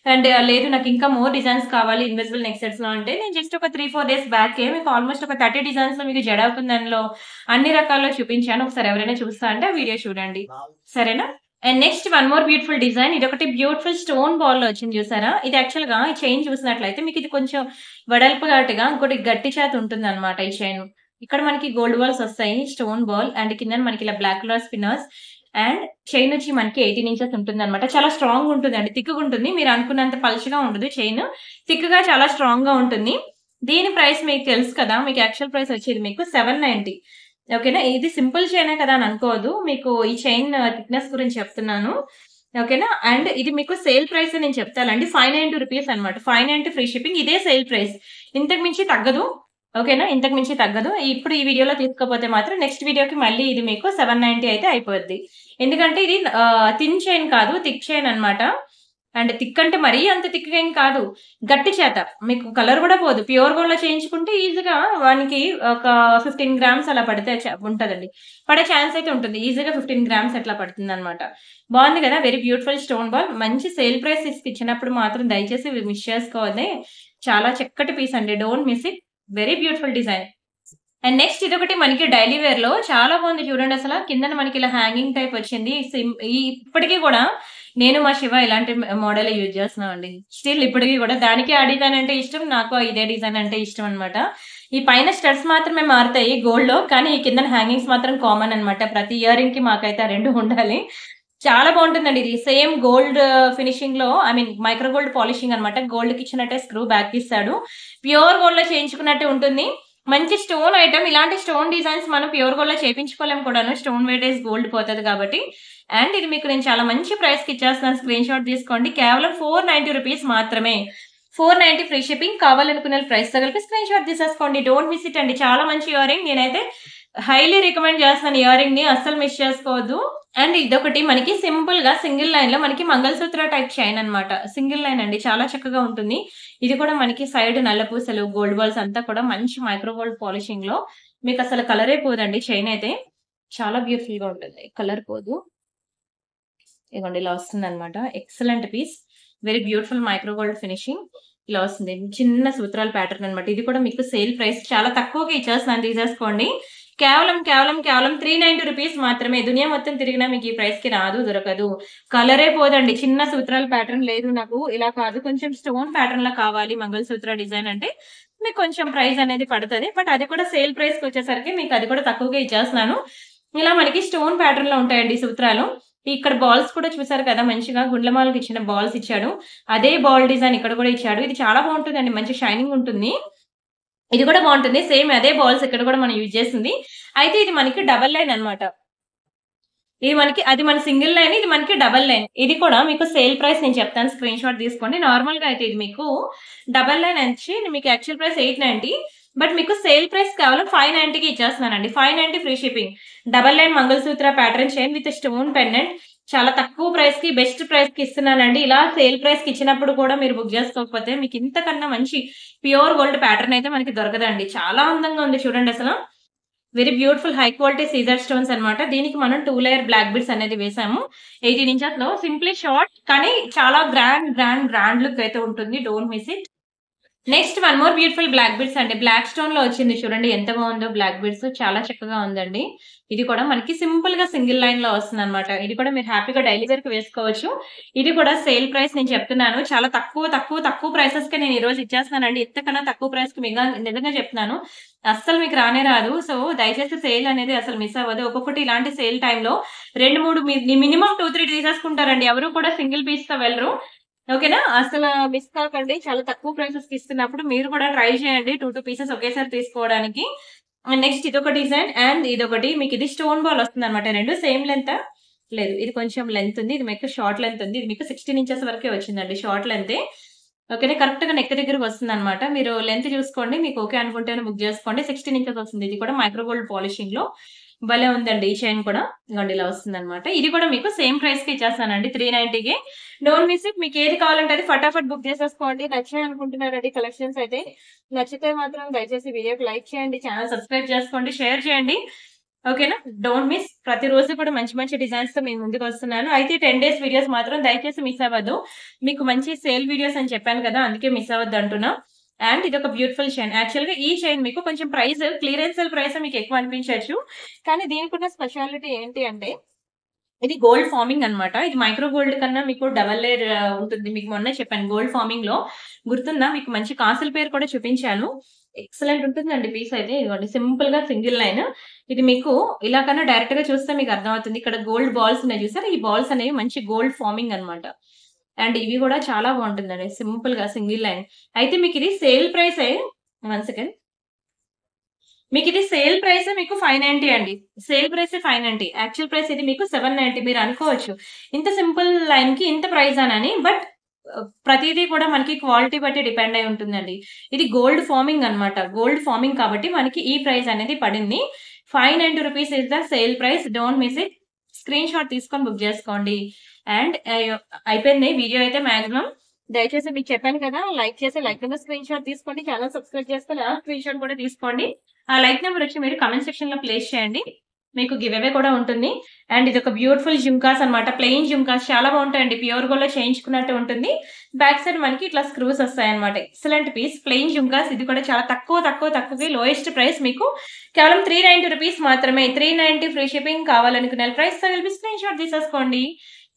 అండ్ లేదు నాకు ఇంకా మోర్ డిజైన్స్ కావాలి ఇన్విజిబుల్ నెక్ సెట్స్‌లో అంటే, నేను జస్ట్ ఒక 3, 4 డేస్ బ్యాకే మీకు ఆల్‌మోస్ట్ ఒక 30 డిజైన్స్‌లో మీకు జడ కుందన్‌లో అన్ని రకాల్లో చూపించాను. ఒకసారి ఎవరైనా చూస్తా అంటే ఆ వీడియో చూడండి. సరేనా? And next one more beautiful design. ఇదొకటి బ్యూటిఫుల్ స్టోన్ బాల్‌లో వచ్చింది చూసారా? ఇది యాక్చువల్‌గా ఈ చైన్ చూసినట్లయితే మీకు ఇది కొంచెం వెడల్పు ఘాటుగా, ఇంకోటి గట్టి చేత ఉంటుందన్నమాట ఈ చైను. ఇక్కడ మనకి గోల్డ్ బాల్స్ వస్తాయి. స్టోన్ బాల్ అండ్ కిందన మనకి ఇలా black colour spinners and chain వచ్చి మనకి 18 ఇంచెస్ ఉంటుందన్నమాట. చాలా స్ట్రాంగ్ ఉంటుందండి. థిక్‌గా ఉంటుంది. మీరు అనుకున్నంత పల్చగా ఉండదు చైన్. థిక్‌గా చాలా స్ట్రాంగ్‌గా ఉంటుంది. దీని ప్రైస్ మీకు తెలుసు కదా! మీకు యాక్చువల్ ప్రైస్ వచ్చేది మీకు 790. ఓకేనా? ఇది సింపుల్ చైనే కదా అని అనుకోవద్దు. మీకు ఈ చైన్ థిక్‌నెస్ గురించి చెప్తున్నాను. ఓకేనా? అండ్ ఇది మీకు సేల్ ప్రైస్ నేను చెప్తానండి. 590 రూపీస్ అన్నమాట. 590 ఫ్రీ షిప్పింగ్. ఇదే సేల్ ప్రైస్. ఇంతకు మించి తగ్గదు. ఓకేనా? ఇంతకు మించి తగ్గదు. ఇప్పుడు ఈ వీడియోలో తీసుకోకపోతే మాత్రం నెక్స్ట్ వీడియోకి మళ్ళీ ఇది మీకు 790 అయితే అయిపోద్ది. ఎందుకంటే ఇది థిన్ చైన్ కాదు, థిక్ చైన్ అన్నమాట. అండ్ థిక్ అంటే మరీ అంత థిక్‌గా ఏం కాదు. గట్టి చేత. మీకు కలర్ కూడా పోదు. ప్యూర్ గోల్డ్‌లో చేయించుకుంటే ఈజీగా వానికి ఒక 15 గ్రామ్స్ అలా పడితే ఉంటదండి. పడే ఛాన్స్ అయితే ఉంటుంది. ఈజీగా 15 గ్రామ్స్ అట్లా పడుతుందన్నమాట. బాగుంది కదా! Very beautiful stone ball. మంచి సేల్ ప్రైస్ ఇచ్చినప్పుడు మాత్రం దయచేసి మిస్ చేసుకోవద్దే. చాలా చక్కటి పీస్ అండి. Don't miss it. Very beautiful design. And next ఇదొకటి మనకి డైలీ వేర్‌లో చాలా బాగుంది చూడండి అసల. కిందన మనకి ఇలా హ్యాంగింగ్ టైప్ వచ్చింది. ఇప్పటికి కూడా నేను మా శివ ఇలాంటి మోడలే యూజ్ చేస్తున్నామండి. స్టిల్ ఇప్పటికి కూడా దానికి ఆ డిజైన్ అంటే ఇష్టం. నాకు ఇదే డిజైన్ అంటే ఇష్టం అన్నమాట. ఈ పైన స్టడ్స్ మాత్రమే మారుతాయి గోల్డ్‌లో. కానీ ఈ కిందన హ్యాంగింగ్స్ మాత్రం కామన్ అన్నమాట. ప్రతి ఇయర్ రింగ్‌కి మాకైతే ఆ 2 ఉండాలి. చాలా బాగుంటుందండి. ఇది సేమ్ గోల్డ్ ఫినిషింగ్ లో, I mean micro gold polishing అనమాట. గోల్డ్ కి ఇచ్చినట్టే స్క్రూ బ్యాక్ ఇస్తాడు. ప్యూర్ గోల్డ్ లో చేయించుకున్నట్టే ఉంటుంది. మంచి స్టోన్ ఐటమ్. ఇలాంటి స్టోన్ డిజైన్స్ మనం ప్యూర్ గోల్డ్ లో చేయించుకోలేము కూడాను. స్టోన్ వెయిటేజ్ గోల్డ్ పోతుంది కాబట్టి. అండ్ ఇది మీకు నేను చాలా మంచి ప్రైస్ కి ఇచ్చేస్తున్నాను. స్క్రీన్ షాట్ తీసుకోండి. కేవలం 490 రూపీస్ మాత్రమే. 490 ఫ్రీ షిప్పింగ్. కావాలనుకునే ప్రైస్ తో కలిపి స్క్రీన్ షాట్ తీసేసుకోండి. డోంట్ మిస్ ఇట్ అండి. చాలా మంచి ఇయర్ రింగ్. నేనైతే హైలీ రికమెండ్ చేస్తున్నాను ఇయర్ రింగ్ ని. అస్సలు మిస్ చేసుకోవద్దు. అండ్ ఇదొకటి మనకి సింపుల్ గా సింగిల్ లైన్ లో మనకి మంగళసూత్ర టైప్ చైన్ అన్నమాట. సింగిల్ లైన్ అండి. చాలా చక్కగా ఉంటుంది. ఇది కూడా మనకి సైడ్ నల్ల పూసలు, గోల్డ్ బాల్స్ అంతా కూడా మంచి మైక్రో గోల్డ్ పాలిషింగ్ లో. మీకు అసలు కలరే పోదండి. చైన్ అయితే చాలా బ్యూటిఫుల్ గా ఉంటుంది. కలర్ పోదు. ఇదిగోండి ఇలా వస్తుంది అనమాట. Excellent piece. Very beautiful micro gold finishing. ఇలా వస్తుంది. చిన్న సూత్రాల ప్యాటర్న్ అనమాట. ఇది కూడా మీకు సేల్ ప్రైస్ చాలా తక్కువగా ఇచ్చేస్తున్నాను. తీసేసుకోండి. కేవలం కేవలం కేవలం 390 రూపీస్ మాత్రమే. దునియా మొత్తం తిరిగినా మీకు ఈ ప్రైస్ కి రాదు, దొరకదు. కలరే పోదండి. చిన్న సూత్రాల ప్యాటర్న్ లేదు నాకు. ఇలా కాదు, కొంచెం స్టోన్ ప్యాటర్న్ లా కావాలి మంగళసూత్ర డిజైన్ అంటే మీకు కొంచెం ప్రైస్ అనేది పడుతుంది. బట్ అది కూడా సేల్ ప్రైస్ కి వచ్చేసరికి మీకు అది కూడా తక్కువగా ఇచ్చేస్తున్నాను. ఇలా మనకి స్టోన్ ప్యాటర్న్ లో ఉంటాయండి సూత్రాలు. ఇక్కడ బాల్స్ కూడా చూసారు కదా, మంచిగా గుండ్లమాలకు ఇచ్చిన బాల్స్ ఇచ్చాడు. అదే బాల్ డిజైన్ ఇక్కడ కూడా ఇచ్చాడు. ఇది చాలా బాగుంటుందండి. మంచి షైనింగ్ ఉంటుంది. ఇది కూడా బాగుంటుంది. సేమ్ అదే బాల్స్ ఇక్కడ కూడా మనం యూజ్ చేస్తుంది. అయితే ఇది మనకి డబల్ లైన్ అన్నమాట. ఇది మనకి, అది మన సింగిల్ లైన్, ఇది మనకి డబల్ లైన్. ఇది కూడా మీకు సేల్ ప్రైస్ నేను చెప్తాను. స్క్రీన్ షాట్ తీసుకోండి. నార్మల్ గా అయితే ఇది మీకు డబల్ లైన్ వచ్చి మీకు యాక్చువల్ ప్రైస్ 890. బట్ మీకు సేల్ ప్రైస్ కేవలం 590కి ఇచ్చేస్తున్నానండి. 590 free shipping. Double line mangalsutra pattern chain with stone pendant. చాలా తక్కువ ప్రైస్ కి, బెస్ట్ ప్రైస్ కి ఇస్తున్నానండి. ఇలా సేల్ ప్రైస్ కి ఇచ్చినప్పుడు కూడా మీరు బుక్ చేసుకోకపోతే మీకు ఇంతకన్నా మంచి ప్యూర్ గోల్డ్ ప్యాటర్న్ అయితే మనకి దొరకదండి. చాలా అందంగా ఉంది చూడండి అసలు. Very beautiful high quality Caesar stones అన్నమాట. దీనికి మనం 2 లేయర్ బ్లాక్ బిడ్స్ అనేది వేసాము. 18 ఇంచెస్ లో. సింప్లీ షార్ట్ కానీ చాలా గ్రాండ్ లుక్ అయితే ఉంటుంది. Don't miss it. Next one more beautiful black beads అండి. బ్లాక్ స్టోన్ లో వచ్చింది చూడండి ఎంత బాగుందో. బ్లాక్ బిడ్స్ చాలా చక్కగా ఉందండి. ఇది కూడా మనకి సింపుల్ గా సింగిల్ లైన్ లో వస్తుంది అనమాట. ఇది కూడా మీరు హ్యాపీగా డైలీ వేర్ కి వేసుకోవచ్చు. ఇది కూడా సేల్ ప్రైస్ నేను చెప్తున్నాను. చాలా తక్కువ ప్రైసెస్ కి నేను ఈ రోజు ఇచ్చేస్తున్నానండి. ఇంతకన్నా తక్కువ ప్రైస్ కి నిజంగా చెప్తున్నాను. అస్సలు మీకు రానే రాదు. సో దయచేసి సేల్ అనేది అసలు మిస్ అవ్వదు. ఒక్కొక్కటి ఇలాంటి సేల్ టైంలో 2-3 మినిమం 2-3 తీసేసుకుంటారండి. ఎవరు కూడా సింగిల్ పీస్ తో వెళ్ళరు. ఓకేనా? అసలు మిస్ కాకండి. చాలా తక్కువ ప్రైసెస్ కి ఇస్తున్నప్పుడు మీరు కూడా ట్రై చేయండి 2 పీసెస్ ఒకేసారి తీసుకోవడానికి. నెక్స్ట్ ఇదొక డిజైన్ అండ్ ఇదొకటి. మీకు ఇది స్టోన్ బాల్ వస్తుంది అనమాట. రెండు సేమ్ లెంత్ లేదు. ఇది కొంచెం లెంత్ ఉంది. ఇది మీకు షార్ట్ లెంత్ ఉంది. ఇది మీకు 16 ఇంచెస్ వరకే వచ్చిందండి. షార్ట్ లెంతే. ఓకేనా? కరెక్ట్ గా నెక్ దగ్గరకు వస్తుంది అనమాట. మీరు లెంత్ చూసుకోండి. మీకు ఓకే అనుకుంటేనే బుక్ చేసుకోండి. 16 ఇంచెస్ వస్తుంది. ఇది కూడా మైక్రో గోల్డ్ పాలిషింగ్ లో భలే ఉందండి. ఈ చైన్ కూడా ఇదిగోండి ఇలా వస్తుంది అనమాట. ఇది కూడా మీకు సేమ్ ప్రైస్ కి ఇచ్చేస్తానండి. 390కి. Don't miss it. మీకు ఏది కావాలంటే అది ఫటాఫట్ బుక్ చేసేసుకోండి. నచ్చాయి అనుకుంటున్నారండి కలెక్షన్స్ అయితే. నచ్చితే మాత్రం దయచేసి వీడియోకి లైక్ చేయండి, ఛానల్ సబ్స్క్రైబ్ చేసుకోండి, షేర్ చేయండి. ఓకేనా? Don't miss. ప్రతిరోజు కూడా మంచి డిజైన్స్ తో మేము ముందుకు వస్తున్నాను. అయితే 10 డేస్ వీడియోస్ మాత్రం దయచేసి మిస్ అవ్వద్దు. మీకు మంచి సేల్ వీడియోస్ అని చెప్పాను కదా, అందుకే మిస్ అవ్వద్దు అంటున్నా. అండ్ ఇది ఒక బ్యూటిఫుల్ చైన్. యాక్చువల్ గా ఈ చైన్ మీకు కొంచెం ప్రైస్ క్లియరెన్స్ సేల్ ప్రైస్ మీకు ఎక్కువ అనిపించవచ్చు. కానీ దీనికి ఉన్న స్పెషాలిటీ ఏంటి అంటే ఇది గోల్డ్ ఫార్మింగ్ అన్నమాట. ఇది మైక్రో గోల్డ్ కన్నా మీకు డబల్ లేయర్ ఉంటుంది. మీకు మొన్న చెప్పాను గోల్డ్ ఫార్మింగ్ లో గుర్తుందా? మీకు మంచి కాసుల పేరు కూడా చూపించాను. ఎక్సలెంట్ ఉంటుందండి పీస్ అయితే. ఇదిగోండి సింపుల్ గా సింగిల్ లైన్. ఇది మీకు ఇలా కన్నా డైరెక్ట్ గా చూస్తే మీకు అర్థమవుతుంది. ఇక్కడ గోల్డ్ బాల్స్ ఉన్నాయి చూసారా? ఈ బాల్స్ అనేవి మంచి గోల్డ్ ఫార్మింగ్ అన్నమాట. అండ్ ఇవి కూడా చాలా బాగుంటుందండి. సింపుల్ గా సింగిల్ లైన్. అయితే మీకు ఇది సేల్ ప్రైస్ 1 సెకండ్. మీకు ఇది సేల్ ప్రైస్ మీకు 590 అండి. Sale price 590. యాక్చువల్ ప్రైస్ ఇది మీకు 790. మీరు అనుకోవచ్చు ఇంత సింపుల్ లైన్ కి ఇంత ప్రైస్ అని. బట్ ప్రతిదీ కూడా మనకి క్వాలిటీ బట్టి డిపెండ్ అయి ఉంటుందండి. ఇది గోల్డ్ ఫార్మింగ్ అన్నమాట. గోల్డ్ ఫార్మింగ్ కాబట్టి మనకి ఈ ప్రైస్ అనేది పడింది. 590 rupees is the sale price. Don't miss it. Screen shot తీసుకొని బుక్ చేసుకోండి. అండ్ అయిపోయింది వీడియో అయితే మాక్సిమం. దయచేసి మీకు చెప్పాను కదా, లైక్ చేసి లైక్ నెంబర్ స్క్రీన్ షాట్ తీసుకోండి. ఛానల్ సబ్స్క్రైబ్ చేసుకొని ఆ స్క్రీన్ షాట్ కూడా తీసుకోండి. ఆ లైక్ నెంబర్ వచ్చి మీరు కమెంట్ సెక్షన్ లో ప్లేస్ చేయండి. మీకు గివ్ అవే కూడా ఉంటుంది. అండ్ ఇది ఒక బ్యూటిఫుల్ జుమ్కాస్ అన్నమాట. ప్లెయిన్ జుమ్కాస్ చాలా బాగుంటాయండి. ప్యూర్ గోల్డ్ లో చేయించుకున్నట్టు ఉంటుంది. బ్యాక్ సైడ్ మనకి ఇట్లా స్క్రూస్ వస్తాయి అనమాట. Excellent piece. ప్లెయిన్ జుమ్కాస్. ఇది కూడా చాలా తక్కువకి లోయెస్ట్ ప్రైస్ మీకు కేవలం 390 రూపీస్ మాత్రమే. 390 ఫ్రీ షిప్పింగ్. కావాలనుకునే ప్రైస్ తో కలిపి స్క్రీన్ షాట్ తీసేసుకోండి.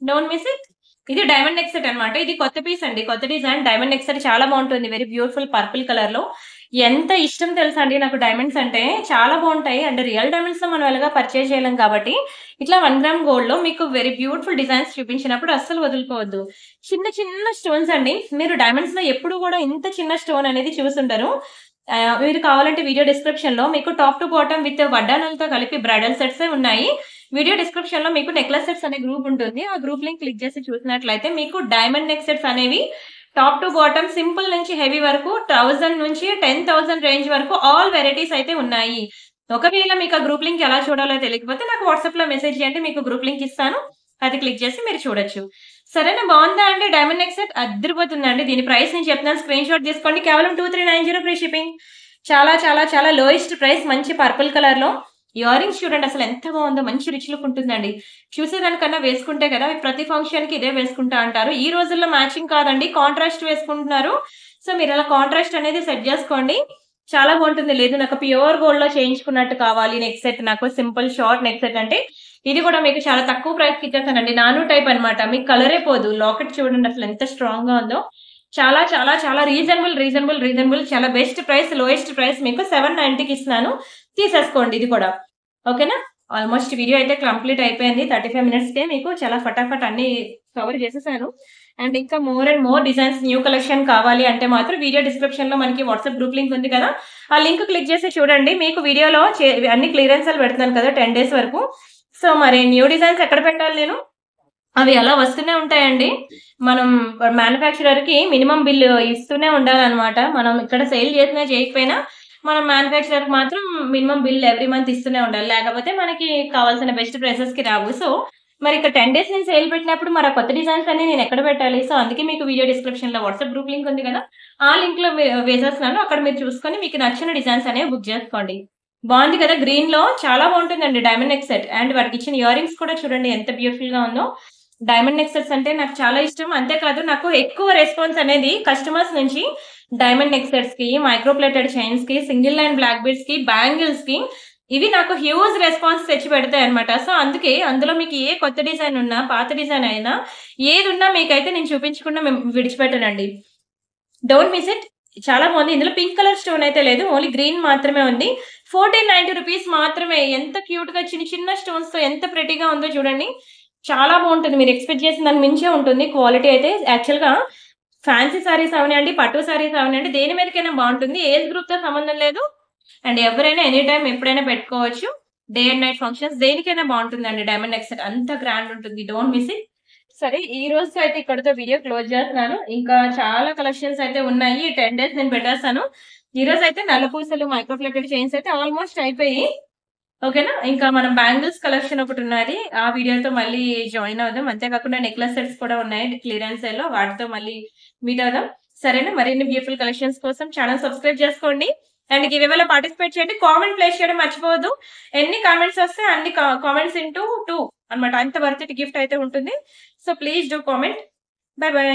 Don't miss it. ఇది డైమండ్ నెక్ సెట్ అనమాట. ఇది కొత్త పీస్ అండి. కొత్త డిజైన్ డైమండ్ నెక్ సెట్ చాలా బాగుంటుంది. వెరీ బ్యూటిఫుల్ పర్పుల్ కలర్ లో. ఎంత ఇష్టం తెలుసా అండి నాకు డైమండ్స్ అంటే. చాలా బావుంటాయి. అండ్ రియల్ డైమండ్స్‌లో మనం ఎలాగా పర్చేజ్ చేయలేం కాబట్టి, ఇట్లా 1 గ్రామ్ గోల్డ్‌లో మీకు వెరీ బ్యూటిఫుల్ డిజైన్స్ చూపించినప్పుడు అస్సలు వదులుకోవద్దు. చిన్న చిన్న స్టోన్స్ అండి. మీరు డైమండ్స్‌లో ఎప్పుడు గూడా ఇంత చిన్న స్టోన్ అనేది చూసుండరు. మీరు కావాలంటే వీడియో డిస్క్రిప్షన్‌లో మీకు టాప్ టు బాటమ్ విత్ వడ్డాణాలతో కలిపి బ్రైడల్ సెట్సే ఉన్నాయి. వీడియో డిస్క్రిప్షన్‌లో మీకు నెక్లెస్ సెట్స్ అనే గ్రూప్ ఉంటుంది. ఆ గ్రూప్ లింక్ క్లిక్ చేసి చూసినట్లయితే మీకు డైమండ్ నెక్ సెట్స్ అనేవి టాప్ టు బాటమ్ సింపుల్ నుంచి హెవీ వరకు 1000 నుంచి 10,000 రేంజ్ వరకు ఆల్ వెరైటీస్ అయితే ఉన్నాయి. ఒకవేళ మీకు ఆ గ్రూప్ లింక్ ఎలా చూడాలో తెలియకపోతే నాకు వాట్సాప్‌లో మెసేజ్ చేయండి. మీకు గ్రూప్ లింక్ ఇస్తాను. అది క్లిక్ చేసి మీరు చూడొచ్చు. సరేనా? బావుందా అండి డైమండ్ నెక్ సెట్? అద్దిరిపోతుందండి. దీని ప్రైస్ నేను చెప్తున్నాను. స్క్రీన్‌షాట్ తీసుకోండి. కేవలం 2390 ఫ్రీ షిప్పింగ్. చాలా చాలా చాలా లోయెస్ట్ ప్రైస్. మంచి పర్పుల్ కలర్‌లో ఇయర్ రింగ్స్ చూడండి అసలు ఎంత బావుందో. మంచి రిచ్ లుక్ ఉంటుందండి. చూసేదానికన్నా వేసుకుంటే కదా ప్రతి ఫంక్షన్‌కి ఇదే వేసుకుంటా అంటారు. ఈ రోజుల్లో మ్యాచింగ్ కాదండి. కాంట్రాస్ట్ వేసుకుంటున్నారు. సో, మీరలా కాంట్రాస్ట్ అనేది సెట్ జేసుకోండి. చాలా బావుంటుంది. లేదు నాకు ప్యూర్ గోల్డ్‌లో చేయించుకున్నట్టు కావాలి నెక్ సెట్ నాకు సింపుల్ షార్ట్ నెక్ సెట్ అంటే, ఇది కూడా మీకు చాలా తక్కువ ప్రైస్‌కి ఇచ్చేసానండి. నాను టైప్ అన్నమాట. మీకు కలరే పోదు. లాకెట్ చూడండి అసలు ఎంత స్ట్రాంగ్‌గా ఉందో. చాలా చాలా చాలా రీజనబుల్ చాలా బెస్ట్ ప్రైస్, లోయెస్ట్ ప్రైస్ మీకు 790కి ఇస్తున్నాను. తీసేసుకోండి ఇది కూడా. ఓకేనా? ఆల్‌మోస్ట్ వీడియో అయితే కంప్లీట్ అయిపోయింది. 35 మినిట్స్‌కే మీకు చాలా ఫటాఫట్ అన్నీ కవర్ చేసేసాను. అండ్ ఇంకా more and more designs new collection కావాలి అంటే మాత్రం వీడియో డిస్క్రిప్షన్‌లో మనకి వాట్సాప్ గ్రూప్ లింక్ ఉంది కదా! ఆ లింక్ క్లిక్ చేసి చూడండి. మీకు వీడియోలో అన్ని క్లియరెన్స్‌లు పెడుతున్నాను కదా! 10 డేస్ వరకు. సో, మరి న్యూ డిజైన్స్ ఎక్కడ పెట్టాలి నేను? అవి అలా వస్తూనే ఉంటాయండి. మనం మ్యానుఫ్యాక్చరర్‌కి మినిమమ్ బిల్ ఇస్తూనే ఉండాలనమాట. మనం ఇక్కడ సేల్ చేసినా చేయకపోయినా మనం మ్యానుఫ్యాక్చరర్‌కి మాత్రం మినిమమ్ బిల్ ఎవ్రీ మంత్ ఇస్తూనే ఉండాలి. లేకపోతే మనకి కావాల్సిన బెస్ట్ ప్రైసెస్‌కి రావు. సో, మరి ఇక్కడ 10 డేస్ నేను సేల్ పెట్టినప్పుడు మరి ఆ కొత్త డిజైన్స్ అన్నీ నేను ఎక్కడ పెట్టాలి? సో, అందుకే మీకు వీడియో డిస్క్రిప్షన్‌లో వాట్సాప్ గ్రూప్ లింక్ ఉంది కదా! ఆ లింక్‌లో వేసేస్తున్నాను. అక్కడ మీరు చూసుకొని మీకు నచ్చిన డిజైన్స్ అనేవి బుక్ చేసుకోండి. బావుంది కదా! గ్రీన్‌లో చాలా బావుంటుందండి డైమండ్ నెక్ సెట్. అండ్ వాటికిచ్చిన ఇయర్ రింగ్స్ కూడా చూడండి ఎంత బ్యూటిఫుల్‌గా ఉందో. డైమండ్ నెక్ సెట్స్ అంటే నాకు చాలా ఇష్టం. అంతే కాదు నాకు ఎక్కువ రెస్పాన్స్ అనేది కస్టమర్స్ నుంచి డైమండ్ నెక్ సెట్స్‌కి, మైక్రో ప్లేటెడ్ చైన్స్‌కి, సింగిల్ లైన్ బ్లాక్ బీడ్స్‌కి, బ్యాంగిల్స్‌కి ఇవి నాకు హ్యూజ్ రెస్పాన్స్ తెచ్చి పెడతాయన్నమాట. సో, అందుకే అందులో మీకు ఏ కొత్త డిజైన్ ఉన్నా, పాత డిజైన్ అయినా ఏదున్నా మీకైతే నేను చూపించకుండా విడిచిపెట్టనండి. Don't miss it. చాలా బావుంది. ఇందులో పింక్ కలర్ స్టోన్ అయితే లేదు. ఓన్లీ గ్రీన్ మాత్రమే ఉంది. 1490 రూపీస్ మాత్రమే. ఎంత క్యూట్‌గా చిన్న చిన్న స్టోన్స్‌తో ఎంత ప్రెట్టీగా ఉందో చూడండి. చాలా బావుంటుంది. మీరు ఎక్స్‌పెక్ట్ చేసిన దానికి మించే ఉంటుంది. క్వాలిటీ అయితే యాక్చువల్‌గా ఫ్యాన్సీ సారీస్ అవనియండి, పట్టు సారీస్ అవనియండి దేని మీదకైనా బావుంటుంది. ఏజ్ గ్రూప్‌తో సంబంధం లేదు. అండ్ ఎవరైనా ఎనీ టైమ్ ఎప్పుడైనా పెట్టుకోవచ్చు. డే అండ్ నైట్ ఫంక్షన్స్ దేనికైనా బావుంటుందండి డైమండ్ నెక్ సెట్. అంత గ్రాండ్ ఉంటుంది. Don't miss it. సరే ఈ రోజుతో అయితే ఇక్కడితో వీడియో క్లోజ్ చేస్తున్నాను. ఇంకా చాలా కలెక్షన్స్ అయితే ఉన్నాయి. ఈ 10 డేస్ నేను పెట్టేస్తాను. ఈరోజైతే నల్లపూసలు, మైక్రో ప్లేటెడ్ చైన్స్ అయితే ఆల్మోస్ట్ అయిపోయి. ఓకేనా? ఇంకా మనం బ్యాంగిల్స్ కలెక్షన్ ఒకటున్నది. ఆ వీడియోతో మళ్ళీ జాయిన్ అవుదాం. అంతే కాకుండా నెక్లెస్ సెట్స్ కూడా ఉన్నాయి క్లియరెన్స్ సేల్‌లో. వాటితో మళ్ళీ మీట్ అవుదాం. సరేనా? మరిన్ని బ్యూటిఫుల్ కలెక్షన్స్ కోసం ఛానెల్ సబ్స్క్రైబ్ చేసుకోండి. అండ్ గివ్ అవేలో పార్టిసిపేట్ చేయండి. కామెంట్ ప్లేస్ చేయడం మర్చిపోవద్దు. ఎన్ని కామెంట్స్ వస్తే అన్ని కామెంట్స్ ఇంటూ 2 అన్నమాట. అంత వర్త్ ఇట్ గిఫ్ట్ అయితే ఉంటుంది. So, please do comment. By by.